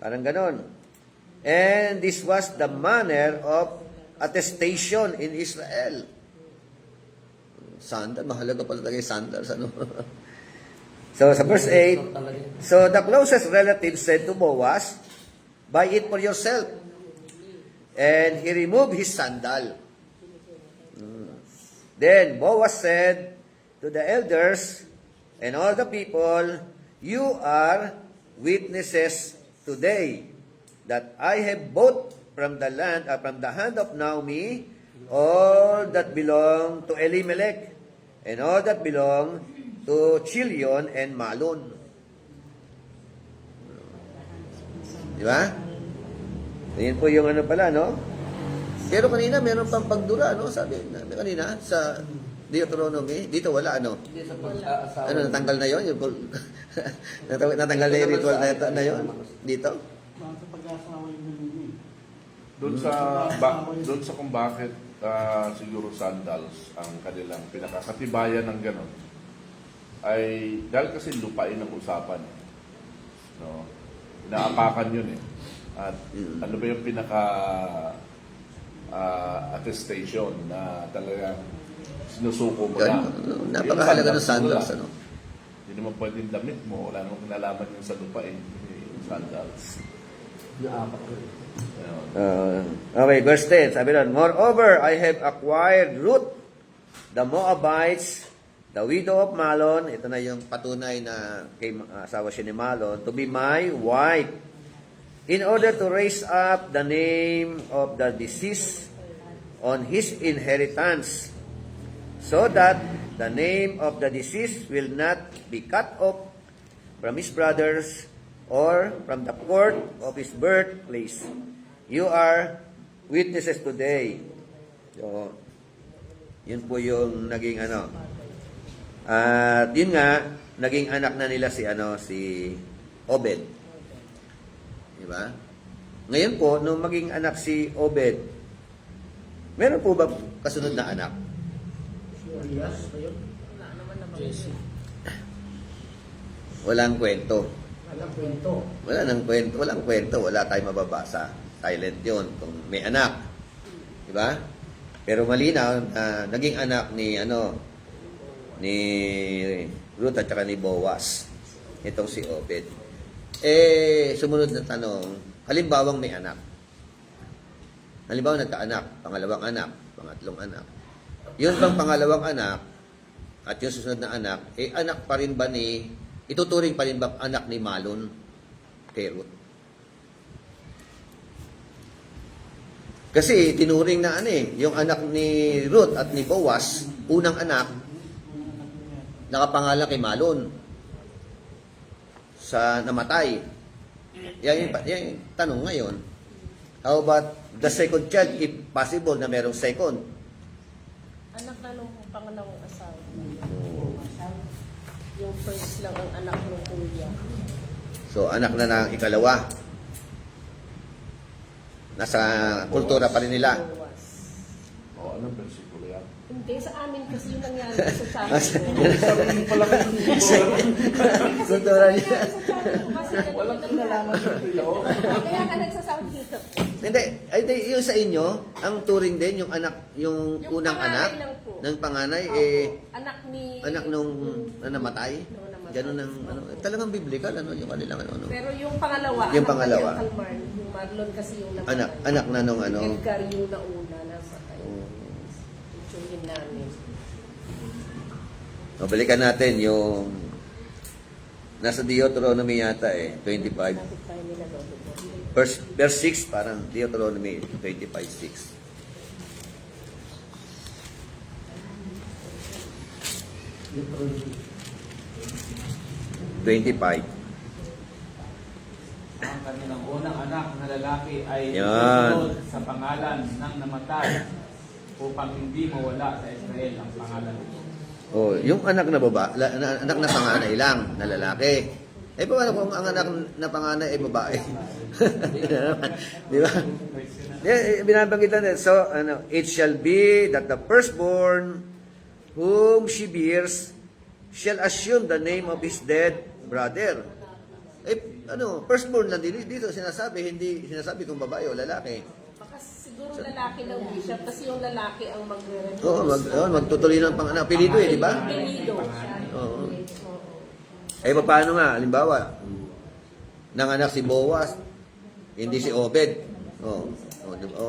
Parang ganon. And this was the manner of attestation in Israel. Sandal, mahalaga pala talaga yung sandals, ano? So, sa verse 8, so the closest relative said to Boaz, buy it for yourself. And he removed his sandal. Then Boaz said to the elders and all the people, you are witnesses today that I have bought from the hand of Naomi, all that belong to Elimelech, and all that belong to Chilion and Malon. Di ba? Yan po yung ano pala, no? Pero kanina, meron pang pagdura, no? Sabi kanina, sa Deuteronomy, dito wala, ano? Hindi sa pag-aasawa. Ano, natanggal na yun? Natanggal na yung ritual na yun? Dito? Doon sa kung bakit siguro sandals ang kanilang pinakakatibayan ng ganon ay dahil kasi lupain ang usapan. No? Inaapakan yun eh. At ano ba yung pinaka attestation na talagang sinusuko mo na. Napakahalaga ng sandals, ano? Hindi naman pwedeng damit mo. Wala namang kinalaman yung sa lupain. Yung sandals. Okay, verse 10, sabi doon, moreover, I have acquired Ruth, the Moabites, the widow of Malon, ito na yung patunay na kay asawa siya ni Malon, to be my wife, in order to raise up the name of the deceased on his inheritance, so that the name of the deceased will not be cut off from his brothers or from the court of his birthplace. You are witnesses today. So, yun po yung naging ano. At yun nga, naging anak na nila si Obed. Diba? Ngayon po, nung maging anak si Obed, meron po ba kasunod na anak? Yes, ayun. Wala naman naman. Walang kwento. Walang kwento. Walang kwento. Wala tayong mababasa. Silent yun. Kung may anak. Diba? Pero malinaw, naging anak ni Ruth at saka ni Boaz. Itong si Obed. Sumunod na tanong, halimbawang may anak. Halimbawa nagkaanak, pangalawang anak, pangatlong anak. Yun bang pangalawang anak at yung susunod na anak, anak pa rin ba ituturing pa rin ba anak ni Malon kay Ruth? Kasi tinuring na yung anak ni Ruth at ni Boaz, unang anak, nakapangalan kay Malon sa namatay. Yan yung tanong ngayon. How about the second child, if possible na merong second? Anak na nung pangalawang asawa. Yung first lang ang anak ng kuya. So, anak na ng ikalawa. Nasa kultura pa rin nila. O, anong versikulo yan? Hindi, sa amin kasi yung nangyari sa channel. Sabihin pala kayo ng Kultura niya. Walang kinalaman sa pilo. Kaya ka nagsasabi dito. Hindi, yung sa inyo, ang turing din, yung anak, yung unang panganay anak, lang po. ng panganay, anak nung namatay. Ganun ang, talagang biblical, yung kanilang, Pero yung pangalawa, Yung anak pangalawa. ni Uncle Marn, yung Marlon kasi yung namatay. anak na nung Edgar yung nauna, nasa tayo. Itsuhin namin. O, balikan natin yung nasa Deuteronomy yata 25. Nakit tayo nila doon. Verse 6, parang Deuteronomy 25:6. Ang kanilang unang anak na lalaki ay Yan. sumunod sa pangalan ng namatay upang hindi mawala sa Israel ang pangalan nito. Oh, yung anak na anak na panganay lang na lalaki. Eh, paano kung ang anak na panganay ay babae? Di ba? Binabanggit din. So, it shall be that the firstborn whom she bears shall assume the name of his dead brother. Eh, firstborn lang dito sinasabi, hindi sinasabi kung babae o lalaki. Baka siguro lalaki ng bishop kasi yung lalaki ang magre-reproduce. Oo, magtutuloy ng panganak. Apelido di ba? Apelido. Oo. Eh, paano nga? Halimbawa, nanganak si Boaz, hindi si Obed.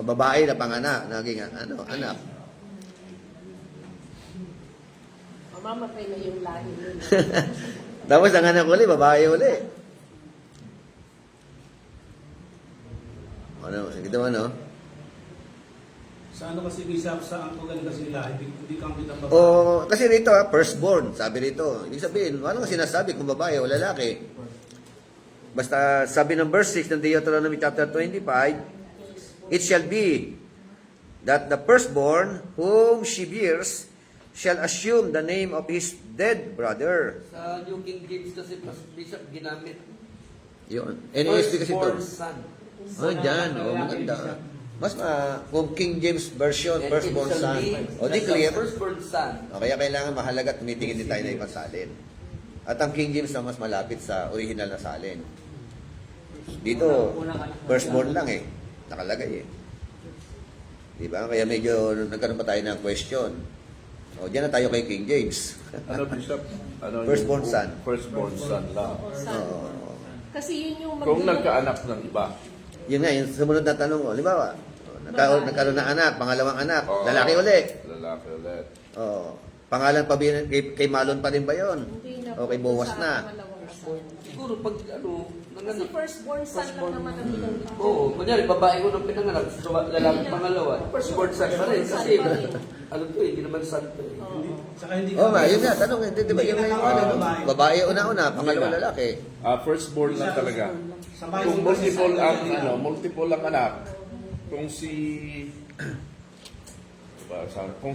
Babae na panganak, naging anak. Mamamatay na yung lahi nila. Tapos nanganak uli, babae uli. Kita mo, no? Sa ano kasi Bishop, sa ang tugan kasi nila, hindi kang kita babae. Kasi rito, firstborn, sabi rito. Ibig sabihin, ano nga sinasabi kung babae o lalaki? Basta sabi ng verse 6 ng Deuteronomy chapter 25, it shall be that the firstborn whom she bears shall assume the name of his dead brother. Sa New King James kasi Bishop ginamit. Yun. NASB kasi ito. Firstborn son. Dyan. Maganda. Mas kung King James Version, And firstborn it shall son. be Di that the clear. Firstborn son. Kaya kailangan mahalaga at tumitingin din tayo na ipasalin. At ang King James na mas malapit sa original na salin. Dito, firstborn lang nakalagay Diba? Kaya medyo nagkaroon pa tayo ng question. Diyan na tayo kay King James. Bishop? Firstborn son. Firstborn son lang. Kasi yun yung Kung nagkaanak ng iba. Yun nga, yung sumunod na tanong ko. Halimbawa, nagkaroon ng anak, pangalawang anak, Oo. lalaki ulit. Lalaki ulit. Pangalan pa ba kay Malon pa rin ba yun? Hindi na O kay Boaz na? pangalawang asawa. Siguro pag Kasi firstborn son lang naman ang binanggit. Oo, kunyari, babae ko nang pinanganak, so lalaki pangalawa, firstborn son pa rin. Kasi, hindi naman son to eh. Saka hindi Oo nga, yun nga, tanong, di ba yun nga yung babae una-una, pangalawa lalaki. Firstborn lang talaga. Sa Bible Kung kasi multiple ang anak, kung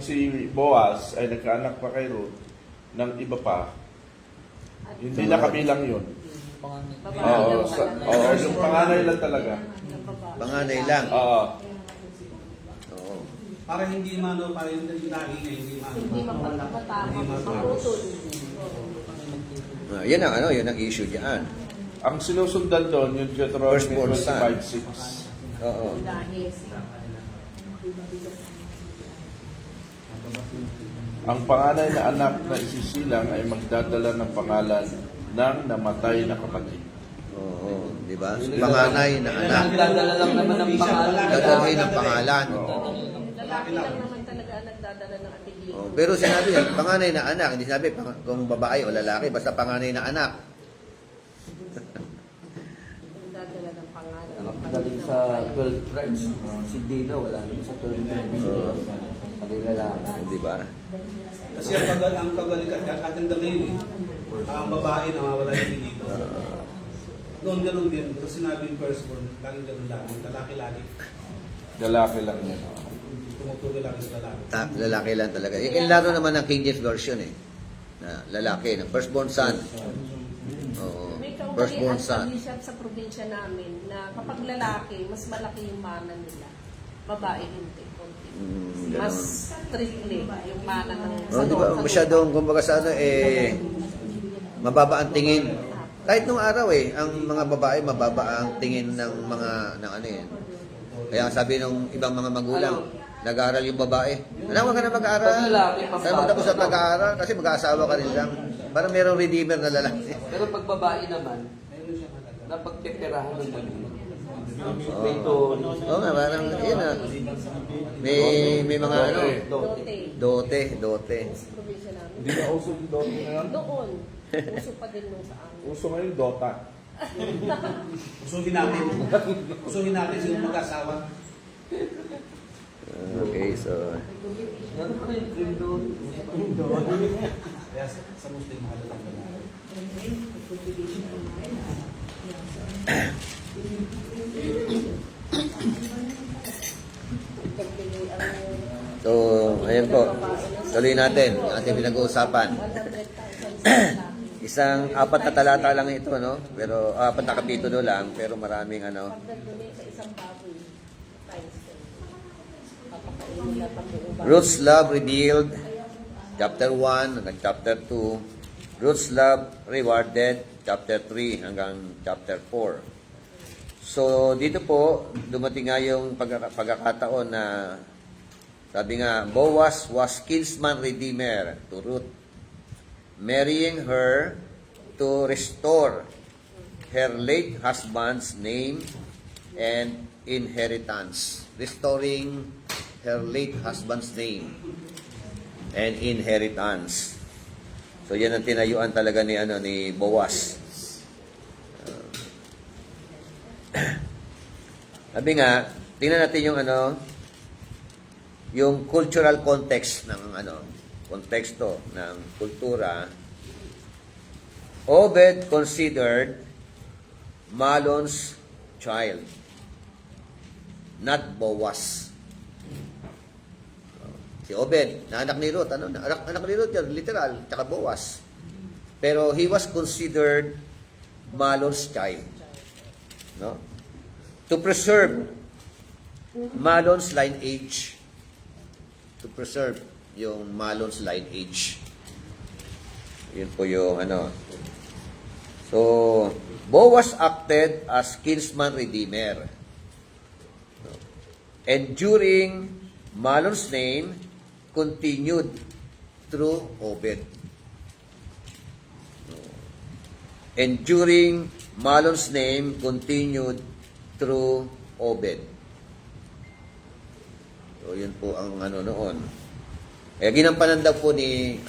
si Boaz ay nagkaanak pa kay Ruth ng iba pa, hindi na kabilang yun. Babae Oo, lang talaga. yung panganay lang talaga. Panganay lang. Oo. Oo. para hindi para yung lahi niya hindi Hindi mapagmatama. Maputol. Yan ang yun ang issue diyan. Ang sinusundan doon, yung Deuteronomy Firstborn son. 25:6. Oo. Dahil Ang panganay na anak na isisilang ay magdadala ng pangalan ng namatay na kapatid. Oo, di ba? Panganay na anak. Nagdadala lang naman ng pangalan. Dadalhin ng pangalan. lalaki lang naman talaga ang nagdadala ng apelyido. Pero sinabi yan, panganay na anak. Hindi sinabi kung babae o lalaki, basta panganay na anak. Nagdadala ng pangalan. Galing sa 12 tribes, si Dina wala naman sa 12 tribes. Kanila lang. Di ba? kasi ang kagalikan kaganda ngayon ang babae na mawala yung dito noon ganun din kasi sinabing firstborn laging ganun lang lalaki lagi Lalaki lang yan. tumutuloy lagi sa lalaki Lalaki lang talaga. Laro naman ng King James Version na lalaki, na firstborn son. Oo. May Firstborn kaugalian sa son. bishop sa probinsya namin na kapag lalaki, mas malaki yung mana nila. Babae hindi. Konti. Mas strictly yung mana ng Di ba? Masyadong, kumbaga sa mababa ang tingin. Kahit nung araw ang mga babae mababa ang tingin ng mga Kaya sabi ng ibang mga magulang, nag-aaral yung babae. Anak, huwag ka na mag-aaral. Pag lalaki, Kaya magtapos sa pag-aaral kasi mag-aasawa ka rin lang. Parang merong redeemer na lalaki. Pero pag babae naman, napagpipirahan ng magulang. Ito, Oo nga, parang yun may mga Dote. dote. Sa probinsya namin. Hindi na uso yung Dota ngayon. Noon, uso pa din nung sa amin. Uso ngayon Dota. usuhin natin yung mag-asawa Okay, so yan pa rin, Indo. kaya sa Muslim mahal lang Pagbigay ang So, ayan po. Tuloy natin ang ating pinag-uusapan. 100,000 sa lalaki. Isang apat na talata lang ito, no? Pero apat na kapitulo lang, pero maraming ano. Pagdag mo sa isang baboy, times 10. Papakainin na pang buong baboy. Ruth's love revealed, chapter 1 hanggang chapter 2. Ruth's love rewarded, chapter 3 hanggang chapter 4. So, dito po, dumating nga yung pagkakataon na sabi nga, Boaz was kinsman redeemer to Ruth, marrying her to restore her late husband's name and inheritance. Restoring her late husband's name and inheritance. So yan ang tinayuan talaga ni Boaz. Sabi nga, tingnan natin yung cultural context ng konteksto ng kultura. Obed considered Mahlon's child, not Boaz. Si Obed, na anak ni Ruth, anak ni Ruth yan, literal, tsaka Boaz. Pero he was considered Mahlon's child. No? To preserve Mahlon's lineage. To preserve yung Mahlon's lineage. Yun po yung So, Boaz acted as kinsman redeemer. Enduring Mahlon's name continued through Obed. Enduring Mahlon's name continued through Obed. So, yun po ang noon. Eh, ginampanan daw po ni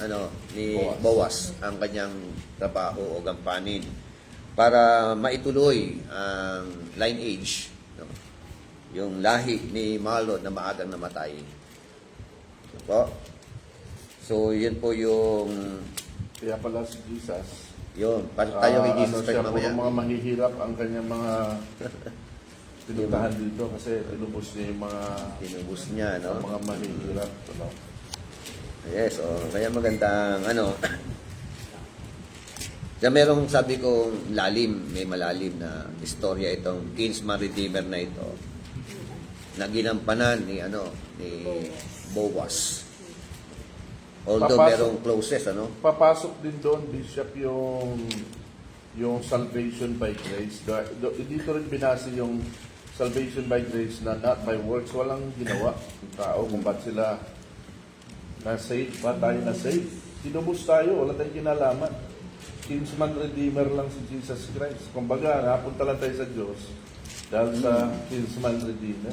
Boaz ang kanyang trabaho o gampanin para maituloy ang lineage, no? Yung lahi ni Mahlon na maagang namatay. Po. So, yun po yung Kaya pala si Jesus, yun, para tayo kay Jesus siya, Christ mamaya. puro mga mahihirap ang kanyang mga pinuntahan dito kasi tinubos niya yung mga Tinubos niya, no? mga mahihirap. Yes, kaya magandang kaya merong sabi ko may malalim na istorya itong kinsman redeemer na ito na ginampanan ni Boaz. Although merong closest, Papasok din doon, Bishop, yung salvation by grace. Dito rin binasi yung salvation by grace na not by works. Walang ginawa ng tao kung ba't sila na-save. Ba't tayo na-save? Tinubos tayo, wala tayong kinalaman. Kinsman Redeemer lang si Jesus Christ. Kumbaga, napunta lang tayo sa Diyos dahil sa Kinsman Redeemer.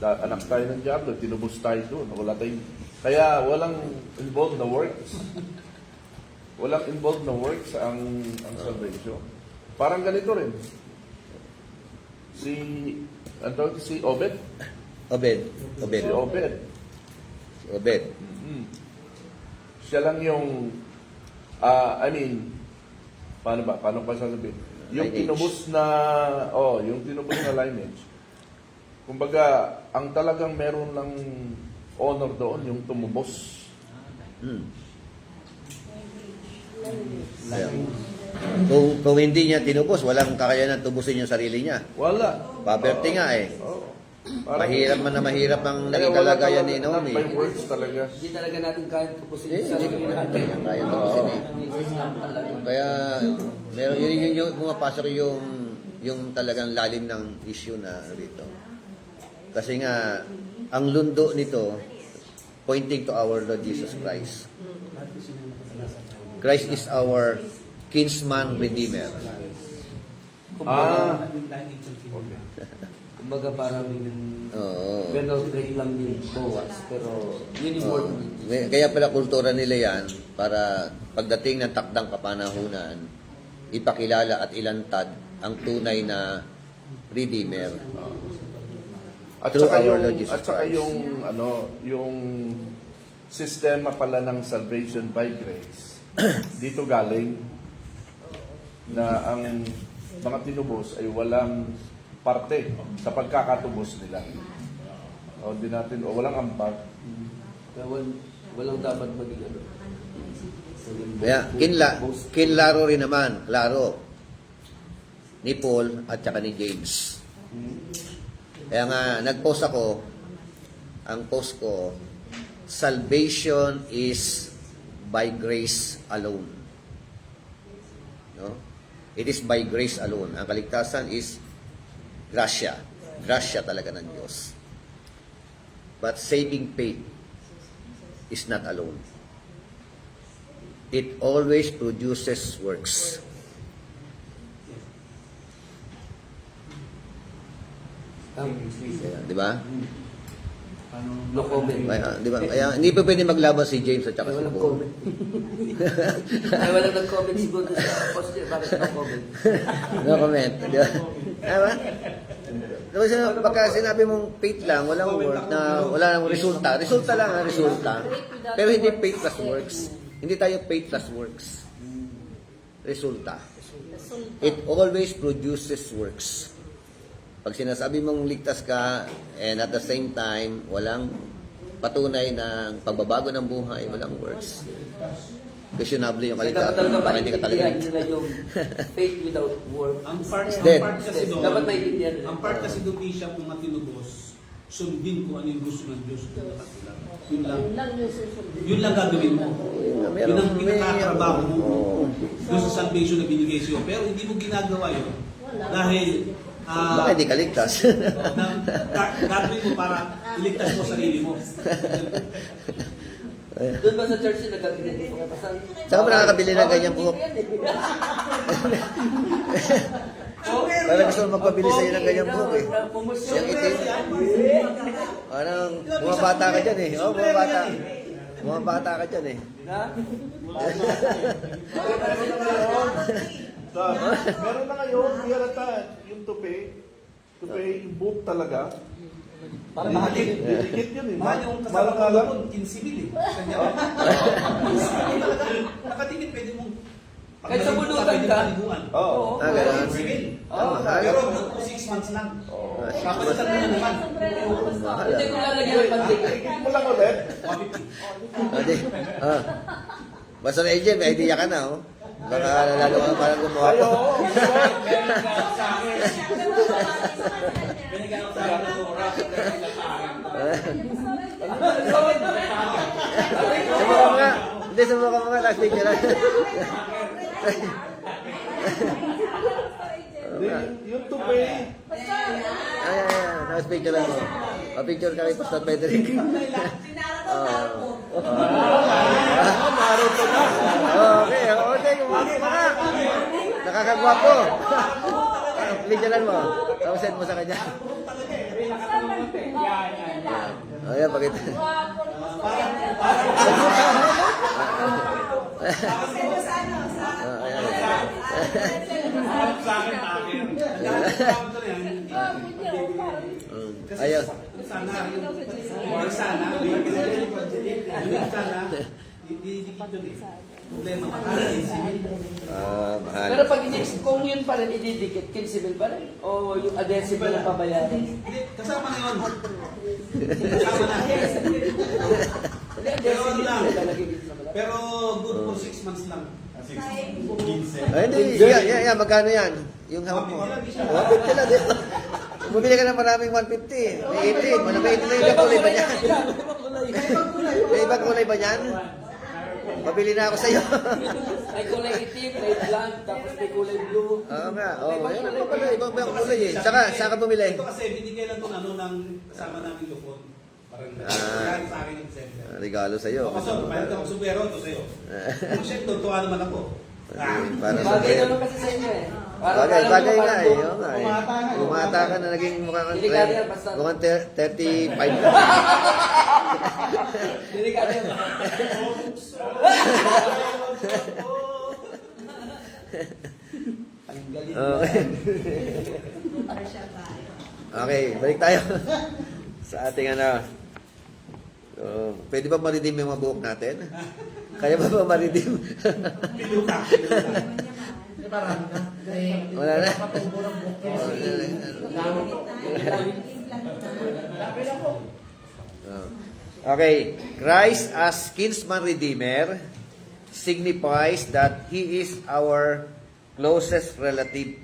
Anak tayo ng Diablo, tinubos tayo doon. Kaya walang involved na works. Walang involved na works ang salvation. Parang ganito rin. Si Obed? Obed. Si Obed. Obed. Siya lang yung, paano pa sasabihin? Yung Lineage. yung tinubos na lineage. Kumbaga, ang talagang meron lang honor doon, yung tumubos. Kung hindi niya tinubos, walang kakayanan tubusin yung sarili niya. Wala. Poverty nga eh. Mahirap man na mahirap ang naging Kaya wala kalagayan ni talaga, Naomi. not by works talaga. Hindi talaga natin kaya tupusin Hindi sa sarili natin. kaya tubusin eh. Kaya meron yung pumapasok yung talagang lalim ng issue na rito. Kasi nga ang lundo nito pointing to our Lord Jesus Christ. Christ is our kinsman redeemer. Kumbaga parang Oo. grade lang ni Boaz, pero yun yung word. Kaya pala kultura nila yan para pagdating ng takdang kapanahunan, ipakilala at ilantad ang tunay na redeemer. At Through saka our yung, Lord Jesus at saka Christ. yung sistema pala ng salvation by grace, dito galing na ang mga tinubos ay walang parte sa pagkakatubos nila. Walang ambag. Kaya walang dapat maging Kaya, kinlaro rin naman, klaro, ni Paul at saka ni James. Kaya nga, nag-post ako, ang post ko, salvation is by grace alone. No? It is by grace alone. Ang kaligtasan is grasya. Grasya talaga ng Diyos. But saving faith is not alone. It always produces works. Kaya, di ba? No comment. Di ba? Kaya hindi pa pwede maglaban si James at saka si Walang Paul. comment. Ay, walang nag-comment siguro sa post niya. Bakit no comment? No comment. Di ba? Diba? Diba, baka sinabi mong faith lang, walang work, na wala nang resulta. Resulta lang ang resulta. Pero hindi faith plus works. Hindi tayo faith plus works. Resulta. It always produces works. Pag sinasabi mong ligtas ka, and at the same time, walang patunay ng pagbabago ng buhay, walang works. Questionable yung kaligtasan. Baka hindi ka talaga Hindi nila yung faith without work. Ang part Dead. kasi doon, Dapat maintindihan nila. ang part kasi doon, Bishop, kung matinubos, sundin kung ano yung gusto ng Diyos. Yun lang. Yun lang yung susundin. Yun lang gagawin mo. Yun ang pinakatrabaho mo. Oo. Doon sa salvation na binigay sa'yo. Pero hindi mo ginagawa yun. Dahil Baka hindi ka ligtas. gagawin mo para iligtas mo sarili mo. Doon ba sa church yung nagkakilin mo? Saan ba nakakabili ng ganyang buhok? Parang gusto mo magpabili sa'yo ng ganyang buhok eh. Yung itim. Parang bumabata ka dyan eh. Oo, bumabata. Bumabata ka dyan eh. Ha? Meron na ngayon, Yarata, yung tupi, yung book talaga. Parang mahalik. Dikit yun eh. Mahal yung Mahal kasama nga ko lang. doon, 15,000 eh. Kanya. Nakatingin, pwede mong... Kahit sa bulutan pwede ka. paliguan. Oo. Ah, ganun. Oo, mahal. pero good for 6 months lang. Kapalitan mo na naman. Mahal Hindi ko lalagyan ng pandig. Dikit mo lang ulit. 150. Adi. Ah. Basta na agent, may idea ka na oh. Baka lalo ka parang gumawa Ay, ko. oo. Meron ka sa akin. Binigyan ko sa akin ng oras. Subukan mo nga. Hindi, subukan mo nga. Last picture lang. Yung tupi. Ayan. Last picture lang mo. Pa-picture ka kay Pastor Frederick. Okay, okay. Gumamit mo na. Nakakagwapo. Picturean mo. Tapos send mo sa kanya. Ayan, pakita. Sa akin, akin. Ayaw. Sana, didikit doon eh. Problema ka Mahal. Pero pag kung yun pa rin ididikit, 15 pa rin? O yung adhesive na pabayaran? Hindi, kasama na yun. Kasama na. Pero ano lang, pero good for 6 months lang. Ay, hindi. Yeah, magkano yan? Yung hawak mo. 150 lang din. Bumili ka ng maraming 150. May 18. May ibang kulay ba niyan? May ibang kulay ba niyan? Pabili na ako sa'yo. May kulay itim, may blank, tapos may kulay blue. Oo nga. Oo, yan ang pala. Ibang kulay eh. Saka ka bumili. Ito kasi binigay lang itong ano ng kasama namin lupon. Parang sa akin ng center. Regalo sa'yo. Kasi mayroon ka magsubero ito sa'yo. Kung siya, tutuwa naman ako. Para sa Bagay naman kasi sa inyo eh. Bagay nga eh. Oo nga eh. Bumata ka. Bumata ka na naging mukhang Delikado yan, basta. 35 na. Delikado yan. Ang galing. Okay. Okay, balik tayo sa ating ano. So, pwede ba ma-redeem yung mga buhok natin? Kaya ba ma-redeem? Piluka. Wala na. Okay, Christ as kinsman redeemer signifies that He is our closest relative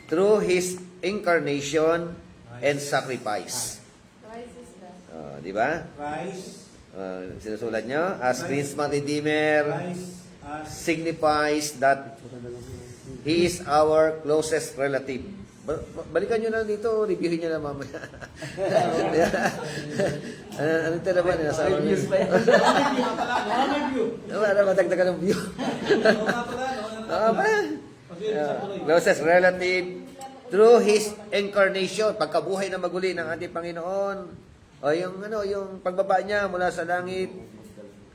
through His incarnation and sacrifice. Christ is the Di ba? Christ, Sinusulat nyo, as kinsman redeemer, Christ as signifies that He is our closest relative. Balikan nyo na dito, reviewin nyo na mamaya. Ano ito naman? Nasa Reviews pa yan. may view. Para matagdagan ng view. Closest relative through His incarnation, pagkabuhay na maguli ng ating Panginoon. O yung pagbaba niya mula sa langit,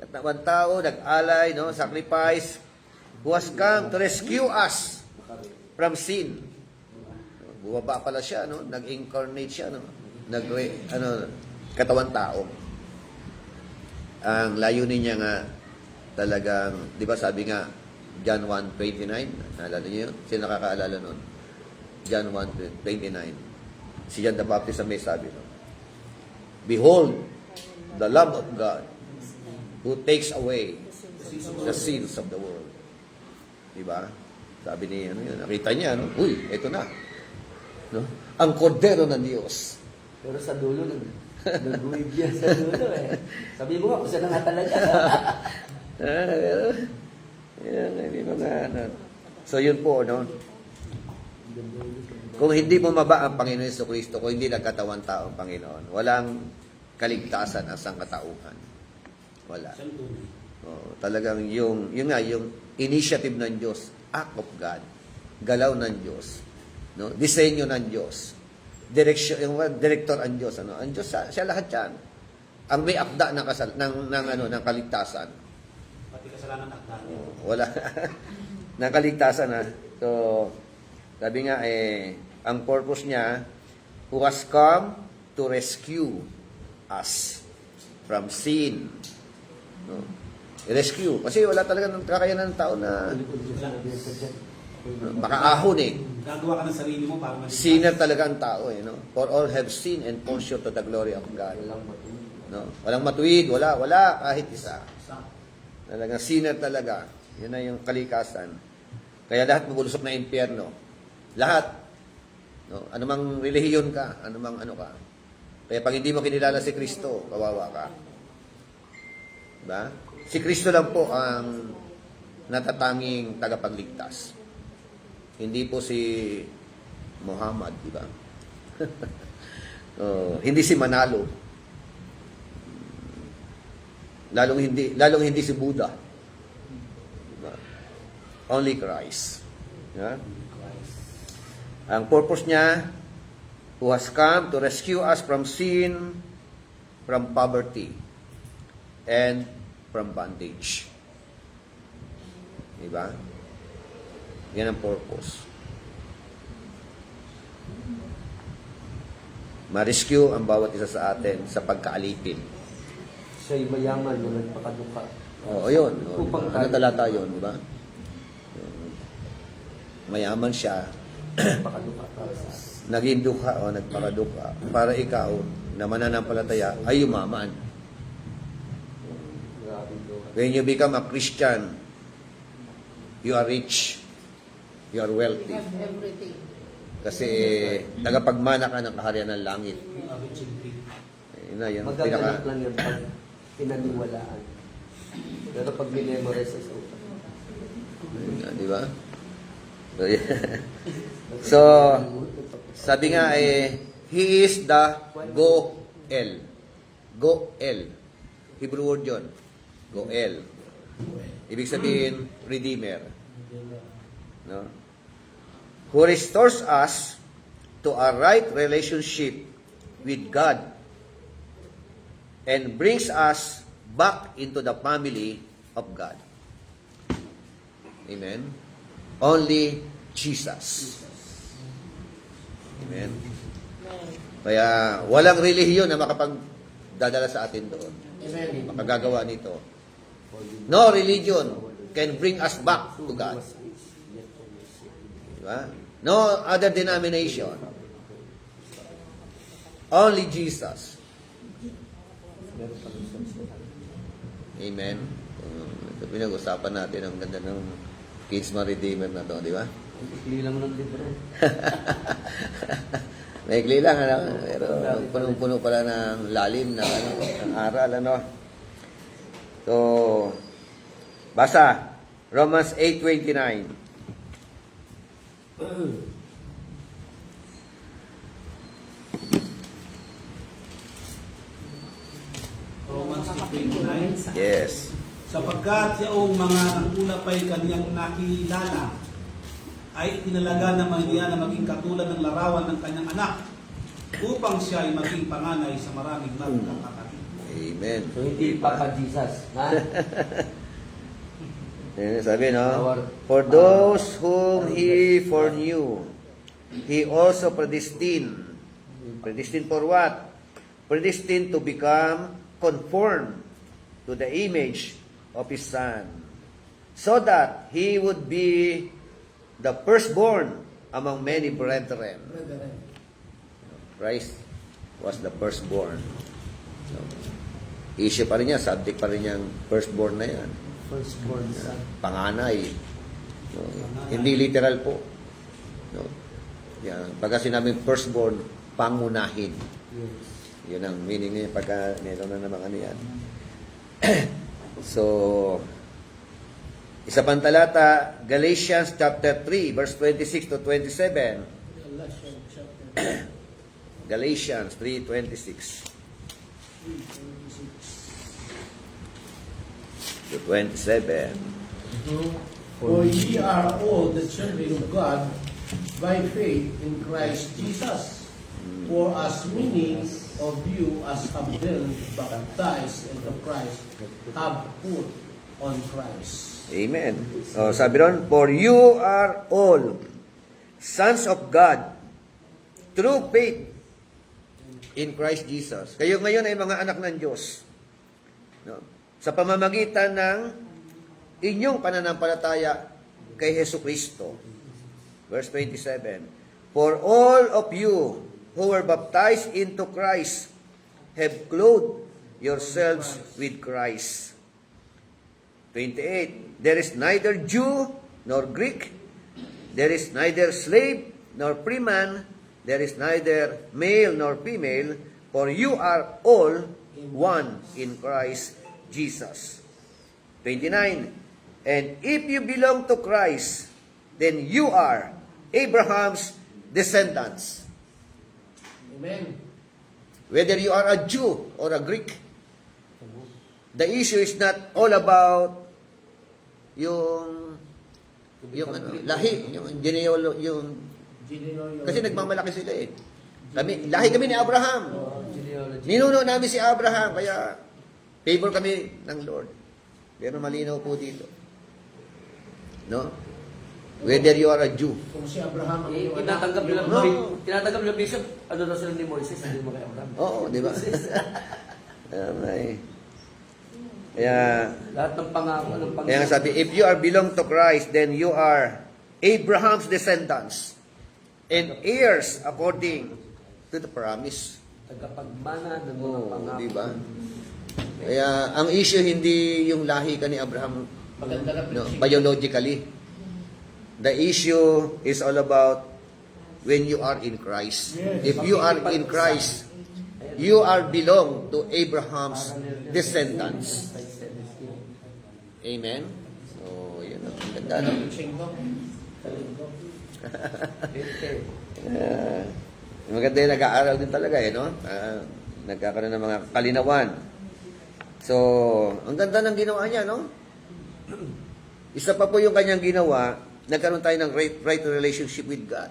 katawan tao, nag-alay, no, sacrifice, who has come to rescue us from sin. Bumaba pala siya, no? Nag-incarnate siya, no? Katawan tao. Ang layunin niya nga talagang, di ba sabi nga, John 1:29, naalala niyo yun? Sino nakakaalala nun? John 1:29. Si John the Baptist ang may sabi, no? Behold, the Lamb of God who takes away the sins of the world. Di ba? Sabi ni, nakita niya, no? Uy, eto na. No? Ang kordero ng Diyos. Pero sa dulo, nag-wave yan sa dulo eh. Sabi mo nga, kung saan nga talaga. So yun po, no? Kung hindi bumaba ang Panginoon Jesucristo, kung hindi nagkatawan tao ang Panginoon, walang kaligtasan ang sangkatauhan. Wala. Talagang yung initiative ng Diyos, act of God, galaw ng Diyos, no? Disenyo ng Diyos, director ang Diyos, ano? Ang Diyos siya lahat 'yan. Ang may akda ng kaligtasan. Pati kasalanan akda. Wala ng kaligtasan, ha. So sabi nga ang purpose niya, who has come to rescue us from sin. No? I-rescue. Kasi wala talaga ng kakayanan ng tao na makaahon eh. Gagawa ka ng sarili mo para maligtas. Sinner talaga ang tao eh. No? For all have sinned and fall short of the glory of God. No? Walang matuwid, wala kahit isa. Talagang sinner talaga. Yun na yung kalikasan. Kaya lahat mabulusok na impyerno. Lahat. No? Anumang relihiyon ka, anumang ano ka. Kaya pag hindi mo kinilala si Kristo, kawawa ka. Diba? Si Kristo lang po ang natatanging tagapagligtas. Hindi po si Muhammad, di ba? Hindi si Manalo. Lalong hindi si Buddha. Diba? Only Christ. Yeah? Ang purpose niya, who has come to rescue us from sin, from poverty, and from bondage. Diba? Yan ang purpose. Ma-rescue ang bawat isa sa atin sa pagkaalipin. Siya'y mayaman na nagpakaduka. Oo, yun. Upang Ano talata yun, di ba? Mayaman siya, Nagpakaduka para sa naging dukha o nagpakaduka para ikaw na mananampalataya ay yumaman. grabe duka. When you become a Christian, you are rich. You are wealthy. have everything. Kasi tagapagmana ka ng kaharian ng langit. Yun na, yun. Magaganap lang yun pag pinaniwalaan. Pero pag minemorize sa utak. Di ba? So, yeah. So, sabi nga he is the Goel. Goel. Hebrew word yun. Goel. Ibig sabihin, Redeemer. No? Who restores us to a right relationship with God and brings us back into the family of God. Amen? Only Jesus. Amen? Kaya walang relihiyon na makapagdadala sa atin doon. Makagagawa nito. No religion can bring us back to God. Diba? No other denomination. Only Jesus. Amen. So, pinag-usapan natin ang ganda ng Kingsman Redeemer na to, di ba? Ikli lang ng libro. Maikli lang, ano? Pero punong-puno pala ng lalim ng, ng aral, ano? So, basa, Romans 8:29. Romans 8:29. Yes. Sapagkat yaong mga nanguna pa'y kaniyang nakilala, ay tinalaga naman niya na maging katulad ng larawan ng kanyang anak, upang siya ay maging panganay sa maraming magkakapatid. Amen. So, hindi Papa Jesus. Ha? Yan sabi, no? For those whom He foreknew, He also predestined. Predestined for what? Predestined to become conformed to the image of His Son, so that He would be the firstborn among many brethren. Christ was the firstborn. So, issue pa rin yan, subject pa rin yung firstborn na yan. Firstborn son. Panganay. No? Hindi literal po. No? Yan. Pagka sinabing firstborn, pangunahin. Yes. Yun ang meaning niya pagka meron na namang ano yan. So, isa pang talata, Galatians chapter 3, verse 26 to 27. Galatians 3:26 to 27. For ye are all the children of God by faith in Christ Jesus. For as many of you as have been baptized into Christ have put on Christ. Amen. O, sabi ron, for you are all sons of God through faith in Christ Jesus. Kayo ngayon ay mga anak ng Diyos. No? Sa pamamagitan ng inyong pananampalataya kay Hesu Kristo. Verse 27. For all of you who were baptized into Christ have clothed yourselves with Christ. 28. There is neither Jew nor Greek. There is neither slave nor free man. There is neither male nor female. For you are all one in Christ Jesus. 29. And if you belong to Christ, then you are Abraham's descendants. Amen. Whether you are a Jew or a Greek, the issue is not all about yung ano, lahi, yung yung kasi nagmamalaki sila eh. Lahi kami ni Abraham. Genealogy. Ninuno namin si Abraham, kaya favor kami ng Lord. Pero malinaw po dito. No? Whether you are a Jew. Kung si Abraham ang iyong Tinatanggap nila, No. tinatanggap nila Bishop, ano daw sila ni Moises, hindi mo kay Abraham. Oo, di ba? Kaya, Lahat ng pangako, ng kaya nga sabi, if you are belong to Christ, then you are Abraham's descendants and heirs according to the promise. tagapagmana ng mga Oo, pangako. di ba? Kaya, ang issue hindi yung lahi ka ni Abraham Maganda na no, preaching. biologically. The issue is all about when you are in Christ. Yes. If you are in Christ, you are belong to Abraham's descendants. Amen? So, yun ang ganda, no? Preaching to. Maganda yung nag-aaral din talaga, eh, no? Nagkakaroon ng mga kalinawan. So, ang ganda ng ginawa niya, no? Isa pa po yung kanyang ginawa, nagkaroon tayo ng right relationship with God.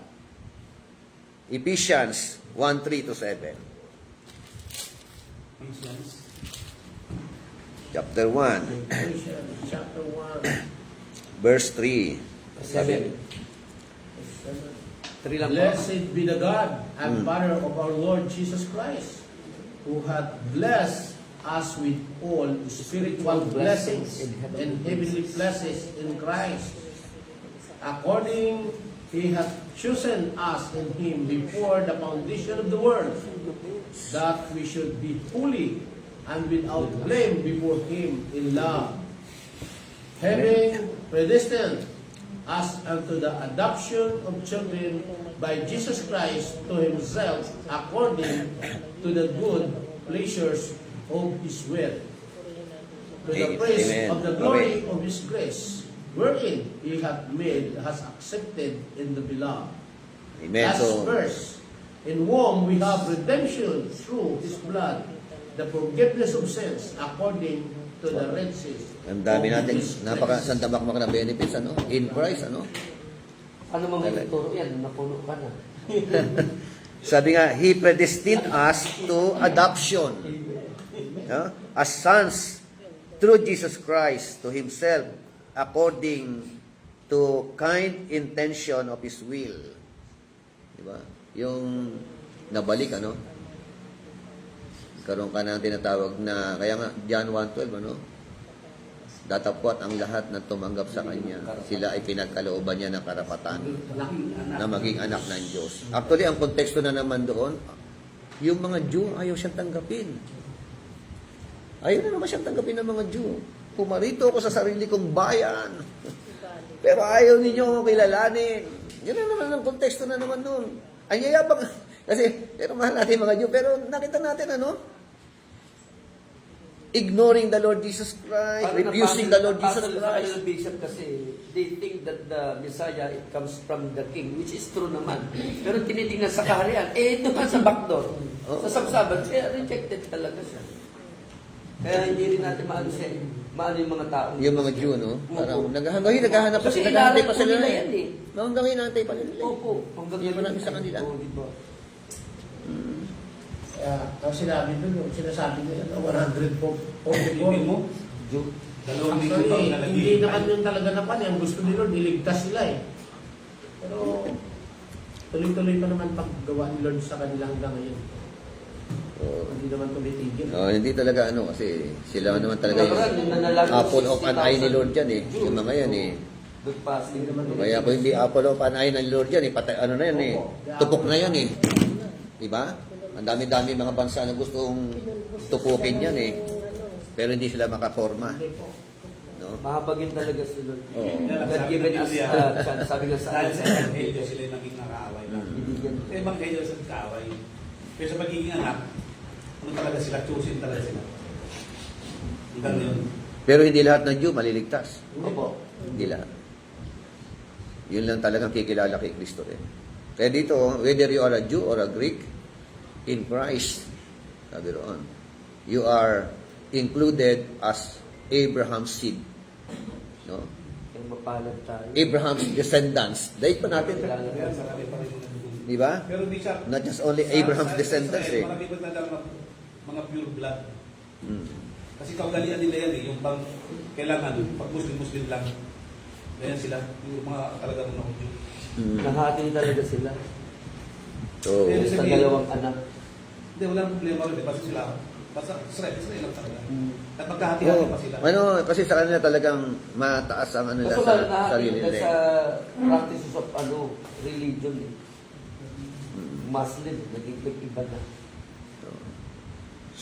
Ephesians 1:3 to 7. Ephesians. Chapter 1, Chapter 1. verse 3. 7. 3 lang po. Blessed be the God and Father of our Lord Jesus Christ, who hath blessed us with all spiritual blessings and heavenly blessings in Christ. According He hath chosen us in Him before the foundation of the world, that we should be holy and without blame before Him in love. having predestined us unto the adoption of children by Jesus Christ to himself according to the good pleasures of his will, to the praise Amen. of the glory of his grace, wherein he has accepted in the beloved. Amen. Last So, verse, in whom we have redemption through his blood, the forgiveness of sins according to the riches ang dami of natin, his grace. napakasandamakmak na benefits, ano? In Christ, ano? Ano mang ituturo yan? Napuno ka na. Sabi nga, He predestined us to adoption, no? As sons through Jesus Christ to Himself according to kind intention of His will. Diba? Yung nabalik, ano? Karoon ka ng tinatawag na, kaya nga, John 1:12, ano? Datapwat ang lahat na tumanggap sa Kanya. Sila ay pinagkalooban niya ng karapatan na maging anak ng Diyos. Actually, ang konteksto na naman doon, yung mga Jew, ayaw siyang tanggapin. Ayaw na naman siyang tanggapin ng mga Jew. Pumarito ako sa sarili kong bayan. Pero ayaw ninyo ako kilalanin. Yan na naman ang konteksto na naman noon. Ang yayabang, kasi, pero mahal natin mga Jew, pero nakita natin, ano? Ignoring the Lord Jesus Christ, refusing the Lord Jesus Christ. Bishop kasi, they think that the Messiah, it comes from the King, which is true naman. Pero tinitingnan sa kaharian, ito nga sa backdoor. Sa sabsaban, rejected talaga siya. Kaya hindi rin natin maano yung mga tao. Yung mga Jew, no? Parang naghahanap pa Kasi sila. Naghahantay inaral pa po sila. nila yan eh. Hanggang hinantay pa nila. Opo. Hanggang Hindi pa namin sa kanila. Oo, di ba? Ang sinabi doon, sinasabi nila na 100 po Ibig mo, Jew. dalawang linggo pa Actually, ang hindi naman yun talaga na pan. Ang gusto ni Lord, iligtas sila eh. Pero tuloy-tuloy pa naman paggawa ni Lord sa kanila hanggang ngayon. Hindi naman tumitigil. Hindi talaga ano kasi sila naman talaga yung apple of an eye ni Lord yan eh. Yung mga yan eh. Good fasting naman. Kaya kung hindi apple of an eye ng Lord yan eh, patay, ano na yan eh. Tupok na yan eh. Diba? Ang dami-dami mga bansa na gustong tupukin yan eh. Pero hindi sila makaporma. No? Mahabagin talaga si Lord. Oo. God given us chance. Sabi nga sa dahil sa Evangelyo sila yung naging nakaaway lang. Bibigyan. Sa Evangelyo sa kaaway. Pero sa pagiging anak, ano talaga sila, choosing talaga sila. Hanggang yun. Pero hindi lahat ng Jew maliligtas. Opo. Hindi lahat. Yun lang talagang kikilala kay Kristo rin. Kaya dito, whether you are a Jew or a Greek, in Christ, sabi roon, you are included as Abraham's seed. No? Kaya mapalad tayo. Abraham's descendants. Dahil pa natin. Kaya sa kami pa rin yung nandun. Di ba? Pero di siya, Not just only Abraham's descendants eh. Marami ko na mga pure blood. Hmm. Kasi kaugalian nila yan eh, yung bang kailangan, pag Muslim lang. Ganyan sila, yung mga talaga mga Hudyo. Hmm. Nahati talaga sila. So, Sa dalawang anak. Hindi, walang problema rin, basta sila. Basta Israel lang talaga. At magkahati-hati pa sila. ano, kasi sa kanila talagang mataas ang ano nila Kaso sa nahati sarili nila nila. sa practices of religion eh. Muslim, naging iba na.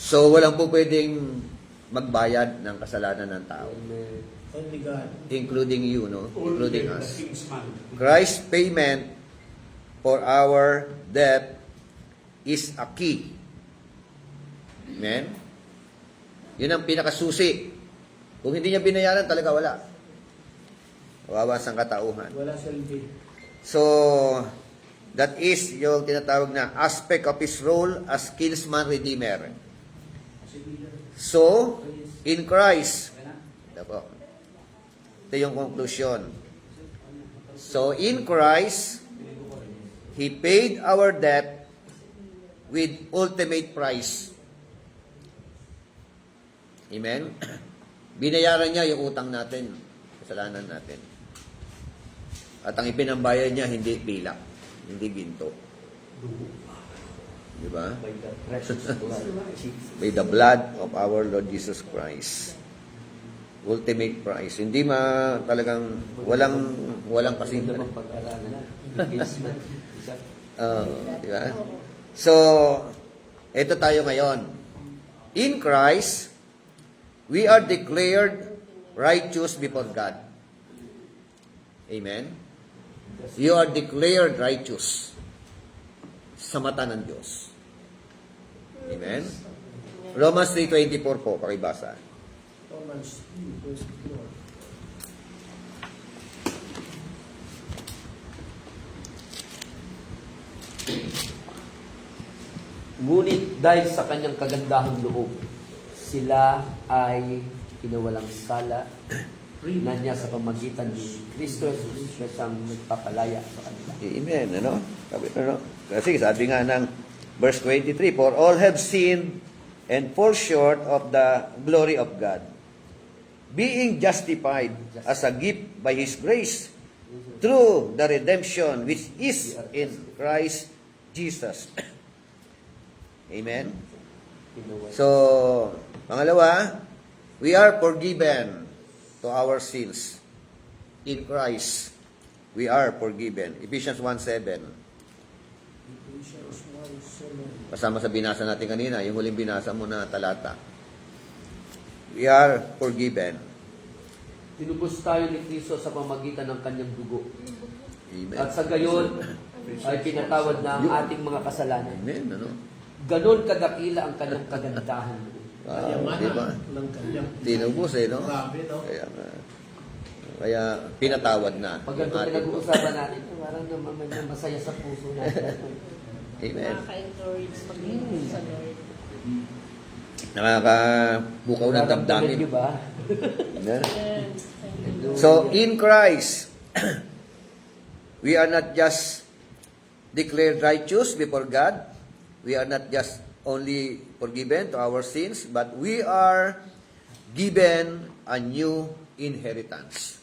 So, walang po pwedeng magbayad ng kasalanan ng tao. Only God. Including you, no? Including The us. Kingsman. Christ's payment for our debt is a key. Amen? Yun ang pinakasusi. Kung hindi niya binayaran, talaga wala. Kawawa ang katauhan. Wala silbi. So, that is yung tinatawag na aspect of His role as kinsman redeemer. So, in Christ, ito po. Ito yung conclusion. So, in Christ, He paid our debt with ultimate price. Amen? Binayaran niya yung utang natin, kasalanan natin. At ang ipinambayad niya, hindi pilak, hindi ginto. Di ba? By the precious blood of Jesus. By the blood of our Lord Jesus Christ. Ultimate price. Hindi talagang walang Hindi pasimple. naman pag-aralan. Kinsman. Isa. Di ba? So, ito tayo ngayon. In Christ, we are declared righteous before God. Amen? You are declared righteous sa mata ng Diyos. Amen? Romans 3:24 po, pakibasa. Romans 3:24. Ngunit dahil sa kanyang kagandahang loob, sila ay pinawalang sala na niya sa pamagitan ni Kristo Jesus, siya siyang nagpapalaya sa kanila. Amen. Ano? Kasi sabi nga ng verse 23, for all have sinned and fall short of the glory of God, being justified as a gift by His grace through the redemption which is in Christ Jesus. Amen? So, pangalawa, we are forgiven to our sins. In Christ, we are forgiven. Ephesians 1:7. Ephesians 1:7. Kasama sa binasa natin kanina, yung huling binasa mo na talata. We are forgiven. Tinubos tayo ni Kristo sa pamagitan ng kanyang dugo. Amen. At sa gayon, ay pinatawad na ang ating mga kasalanan. Amen. Ano? Ganon kadakila ang kanyang kagandahan. Kayamanan Diba? ng kanyang Tinubos no? Grabe, no? Kaya pinatawad na. Pag yung ganito ating- pinag-uusapan natin, parang naman masaya sa puso natin. Amen. Nakaka-encourage pag-ibig sa Lord. Nakakabukaw ng damdamin. Nararamdaman niyo ba? Amen. Yes. Thank you. So, in Christ, we are not just declared righteous before God. We are not just only forgiven to our sins, but we are given a new inheritance.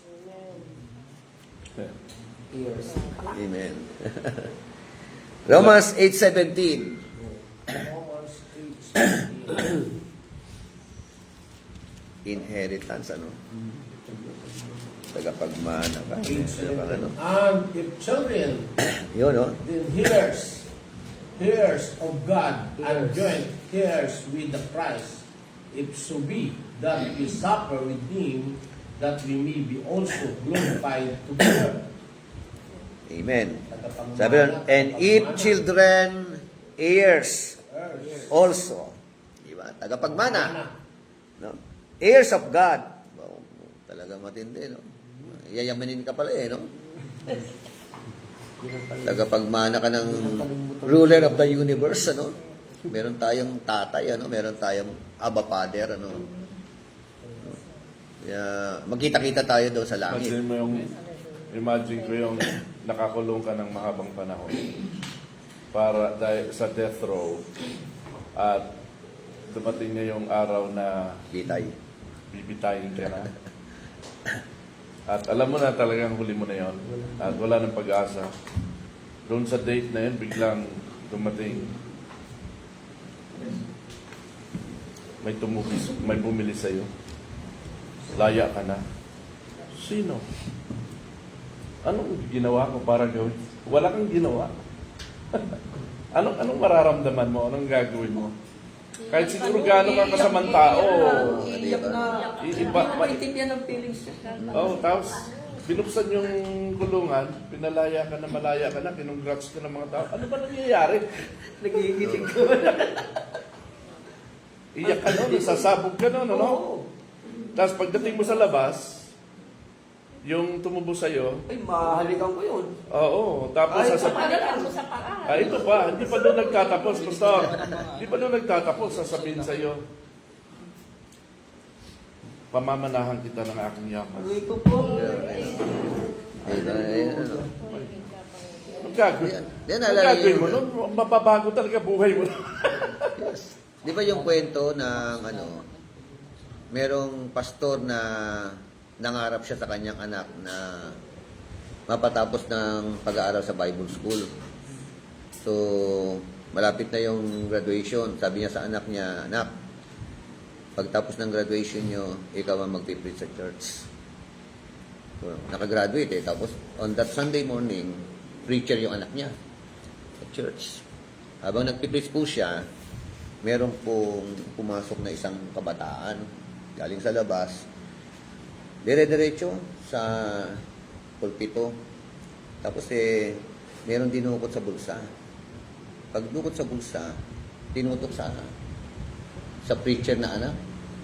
Years. Amen. Romans 8:17. Romans 8:17. Inheritance, ano? Tagapagmana ka. Ano? And if children, Yun, no? then heirs of God, and joint heirs with the Christ, if so be that we suffer with Him, that we may be also glorified together. Amen. Sabi nun, and if children, heirs also. Diba? Tagapagmana. No? Heirs of God. Wow, talaga matindi, no? Yayamanin ka pala no? Tagapagmana ka ng ruler of the universe, ano? Meron tayong tatay, ano? Meron tayong Abba Father, ano? Kaya magkita-kita tayo doon sa langit. Imagine ko yung nakakulong ka ng mahabang panahon para dahil sa death row at dumating na yung araw na Bitay. bibitayin ka na. At alam mo na talagang huli mo na yon at wala ng pag-asa. Doon sa date na yun, biglang dumating. May bumili sa'yo. Laya ka na. Sino? Anong ginawa ko para gawin? Wala kang ginawa. anong mararamdaman mo? Anong gagawin mo? Kahit siguro gaano ka kasamang tao. Iiyak na. Hindi mo maintindihan ang feelings niya. Tapos binuksan yung kulungan, pinalaya ka na, malaya ka na, kinongrats ka ng mga tao. Ano ba nangyayari? Nagigiting ko. Iyak ka nun, sasabog ka nun, ano? Tapos pagdating mo sa labas, yung tumubo sa'yo, Ay, mahalikan ko yun. oo, tapos sasabihin, Palitan mo sa paa. ito pa, hindi pa doon nagtatapos, pastor. Hindi pa doon nagtatapos, sasabihin sa'yo, pamamanahan kita ng aking yaman. Aray ko po. Ano? Ang gagawin? Yan, Ang alala gagawin mo yun. nun? Mababago talaga buhay mo. Di ba yung kwento ng merong pastor na nangarap siya sa kanyang anak na mapatapos ng pag-aaral sa Bible School. So, malapit na yung graduation. Sabi niya sa anak niya, anak, pagtapos ng graduation nyo, ikaw ang magpipreach sa church. So, nakagraduate tapos on that Sunday morning, preacher yung anak niya sa church. Habang nagpipreach po siya, meron pong pumasok na isang kabataan galing sa labas. dire-diretso sa pulpito. Tapos meron dinukot sa bulsa. Pag dukot sa bulsa, tinutok sa preacher na anak.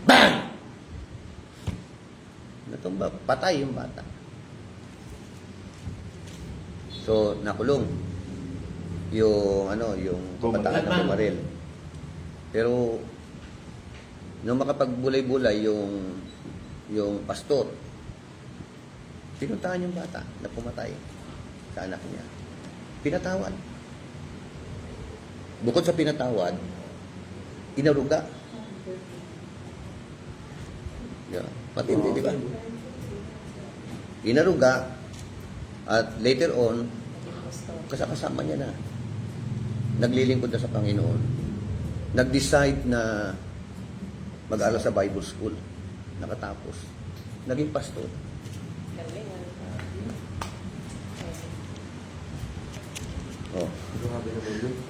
Bang! Natumba, patay yung bata. So, nakulong yung kabataan na bumaril. Pero nung makapagbulay-bulay yung pastor, pinuntahan yung bata na pumatay sa anak niya. Pinatawad. Bukod sa pinatawad, inaruga. Yeah. Matindi, di ba? Inaruga at later on, kasama niya na. Naglilingkod na sa Panginoon. Nag-decide na mag-aral sa Bible School. Nakatapos. Naging pastor. Oh.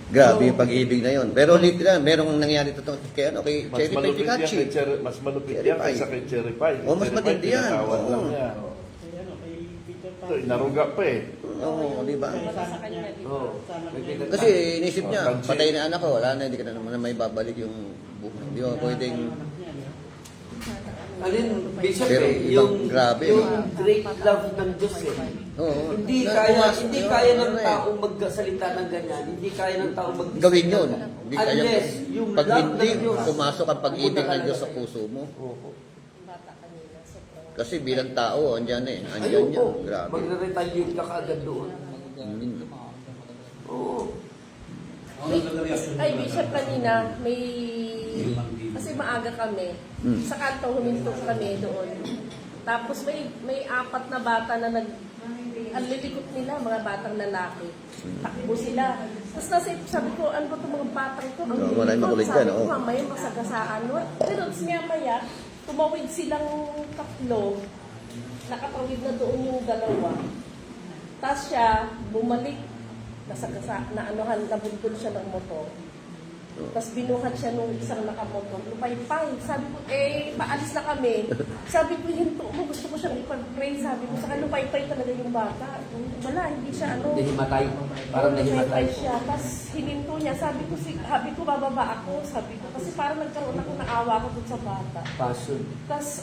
Grabe yung pag-ibig na yon. Pero literal, merong nangyari totoo kay Mas Cherry Pie malupit yan Picachi. kay Cherry, mas malupit Cherry yan Pie. kaysa kay Cherry Pie. Oh, mas Cherry Pie, matindi yan. pinatawad Oo. lang niya. Ito, inaruga pa eh. Oo, di ba? Sa kanya, di ba? Oo. Kasi inisip niya, Kansi. patay na anak ko, wala na, hindi ka na naman may babalik yung buhay. Hindi mo pwedeng... Alin, Bishop Pero eh, ibang grabe, yung no? great love ng Diyos eh. Oo. Hindi Na- kaya ng ano eh. taong magsalita ng ganyan. Hindi kaya ng taong mag Gawin yun. Hindi kaya, Unless yung pag love hindi ng Diyos, pumasok ang pag-ibig pupunta ng Diyos sa talaga. puso mo. Oo. Bata kanina, sobrang... Kasi bilang tao, andyan eh. Andyan Ayun yan. po, Grabe. magre-retaliate ka kaagad doon. Mm. Oo. Ay, Bishop, kanina, may... Kasi maaga kami. Sa kanto, huminto kami doon. Tapos may 4 na bata na ang lilikot nila, mga batang lalaki. Takbo sila. Tapos sabi ko, ano ba itong mga batang ito? Ang Oo, maraming makulit sabi yan, ko, oo. mamaya masagasaan. Pero maya, tumawid silang 3. Nakatawid na doon yung 2. Tapos siya, bumalik. Nabundol siya ng motor. Tapos binuhat siya nung isang nakamotor. Lupay-pay. Sabi ko, paalis na kami. Sabi ko, hinto mo. Gusto ko siyang ipag-pray. Sabi ko, saka lupay-pay talaga yung bata. Wala, hindi siya Nahimatay. Parang nahimatay. siya. Tapos hininto niya. Sabi ko, bababa ako. Sabi ko, kasi parang nagkaroon ako ng awa ko dun sa bata. Passion. Tapos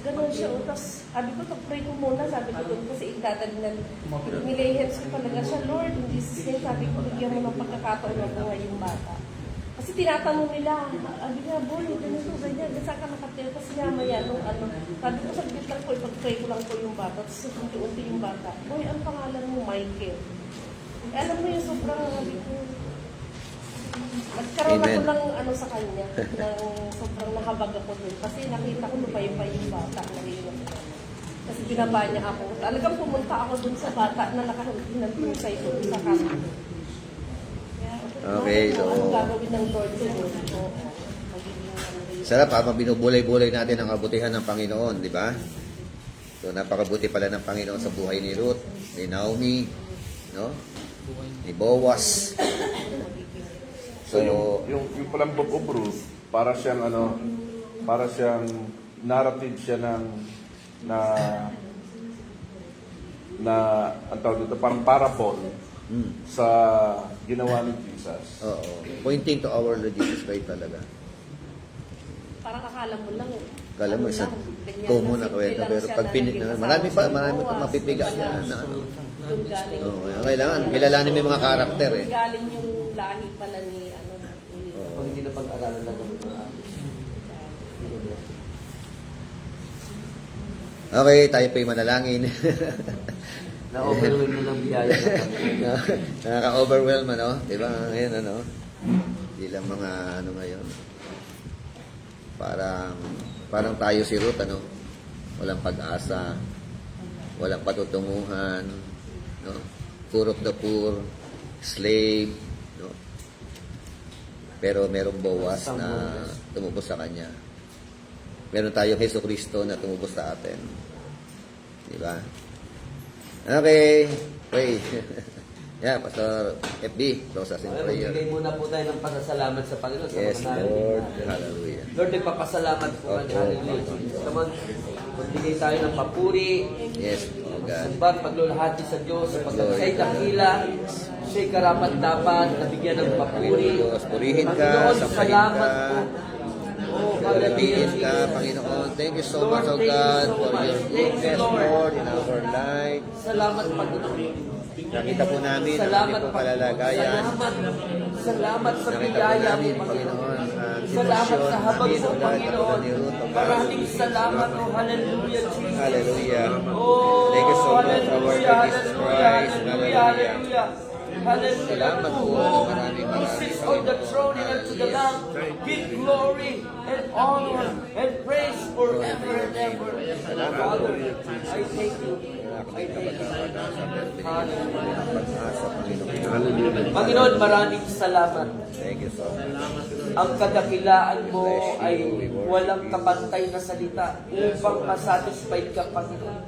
ganun siya. Tapos sabi ko, pray ko muna. Sabi ko doon kasi itadagnan. Nilahens ko talaga siya, Lord, in Jesus name, sabi ko, bigyan mo ng pagkakataon na buhay yung bata. Kasi tinatanong nila, sabi nga, boy, ganito, ganyan, saan ka nakatira? Kasi maya, sabi ko, saglit lang po, ipag-pray ko lang po yung bata. Tapos unti-unti yung bata, boy, ang pangalan mo, Michael. Alam mo yung sobrang, sabi ko, nagkaroon ako Amen. ng sa kanya, ng sobrang nahabag ako dun. Kasi nakita ko lupay-pay yung bata, nangyayon ako. Kasi binaba niya ako. Talagang pumunta ako dun sa bata na nakahinantong sa ito sa kanto. Okay, so... Ano gagawin ng Lord siguro? Oo. Sarap habang binubulay-bulay natin ang kabutihan ng Panginoon, di ba? So napakabuti pala ng Panginoon sa buhay ni Ruth, ni Naomi, no? Ni Boaz. So yung palang book of Ruth, para siyang narrative siya ng ang tawag dito, parang parable sa ginawa ni Jesus. Oo. Pointing to our Lord Jesus Christ talaga. Parang akala mo lang. Kala mo, isa, ganyan common na simple kwento, lang pero siya pag na pinit naging na, asawa marami si pa Boaz. mapipiga siya na ano. Doon galing. Oo, kailangan, kilalanin mo yung mga karakter eh. Galing yung lahi pala ni ni Pag hindi na pag-aralan na gawin. Okay, tayo po'y manalangin. Na-overwhelm na ng biyaya na kami. Nakaka-overwhelm, ano? Diba? Ngayon, ano? Bilang mga, ano ngayon. Parang tayo si Ruth, ano? Walang pag-asa. Walang patutunguhan. No? Poor of the poor. Slave. No? Pero merong Boaz na tumubos sa kanya. Meron tayong Hesus Kristo na tumubos sa atin. Diba? Okay. Pray. Yeah, Pastor FB, close us in Okay, prayer. magbigay muna po tayo ng pasasalamat sa Panginoon sa Yes, mga narinig Lord. natin. Hallelujah. Lord, nagpapasalamat po kami. Hallelujah. Come on. Magbigay tayo ng papuri, Yes, oh God. sambat, paglulahati sa Diyos, sapagkat siya'y dakila, siya'y karapat-dapat, nabigyan ng papuri. Diyos, purihin ka, Panginoon, sampahin salamat ka. po. Oh, Pagdatingin ka, Panginoon. Thank you so much, oh God, for your goodness, Lord, in our life. Salamat, Panginoon. Nakita po namin ang Salamat, aming kalagayan. Salamat sa Nakita po biyaya mo, namin, Panginoon. Panginoon, ang Salamat sitwasyon sa habag namin, mo, oh God, Panginoon. ni Ruth, oh God. Maraming salamat, oh, hallelujah, Jesus. Hallelujah. Oh, Thank you so much, our hallelujah, Lord Jesus hallelujah, Christ. hallelujah, Hallelujah. hallelujah. Salamat po. Oh, Maraming who sits on the throne and unto the Lamb, give glory and honor and praise forever and ever. Father, I thank you. I thank you. Hallelujah. Pag-asa, Panginoon. Hallelujah. Panginoon, maraming salamat. Thank you so much. Ang kadakilaan mo ay walang kapantay na salita upang masatisfied ka, Panginoon.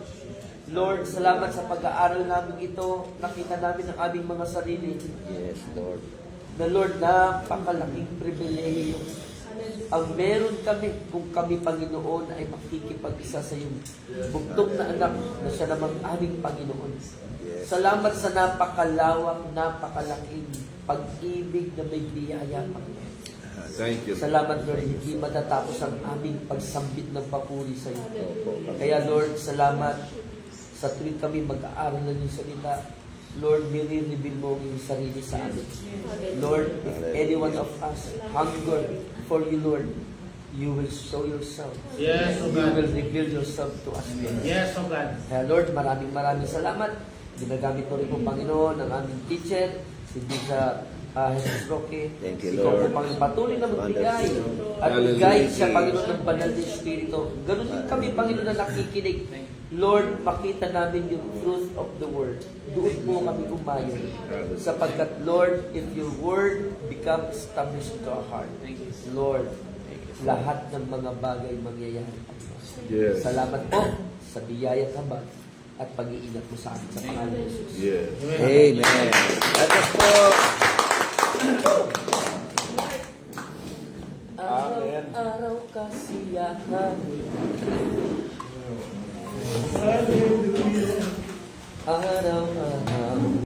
Lord, salamat sa pag-aaral namin ito. Nakita namin ang aming mga sarili. Yes, Lord. Na Lord, napakalaking pribilehiyo ang meron kami kung kami, Panginoon, ay makikipag-isa sa iyong bugtong na anak na siya namang aming Panginoon. Salamat sa napakalawak, napakalaking pag-ibig na may biyaya, Panginoon. Thank you. Salamat, Lord, hindi matatapos ang aming pagsambit ng papuri sa iyo. Kaya, Lord, salamat sa tuwing kami mag-aaral ng iyong salita. Lord, nire-reveal mo ang iyong sarili sa amin. Lord, if any one of us hunger for you, Lord, you will show yourself. Yes, oh You God. will reveal yourself to us, Lord. Yes, oh God. Kaya Lord, maraming salamat. Ginagamit mo rin po, Panginoon, ang aming teacher, si Disa Jesus Roque. Thank you, Ikaw Lord. po, Panginoon, patuloy na magbigay. At Hallelujah. i-guide siya, Panginoon, ng banal na Espiritu. Ganun din kami, Panginoon, na nakikinig. Lord, makita namin yung truth of the word. Doon po kami umayon. Sapagkat, Lord, if your word becomes established to our heart, Lord, lahat ng mga bagay mangyayari. Yes. Salamat po sa biyaya at habag at pag-iingat mo sa amin sa pangalan ni Jesus. Yes. Amen. At us po. Araw-araw kasiyahan. Araw-araw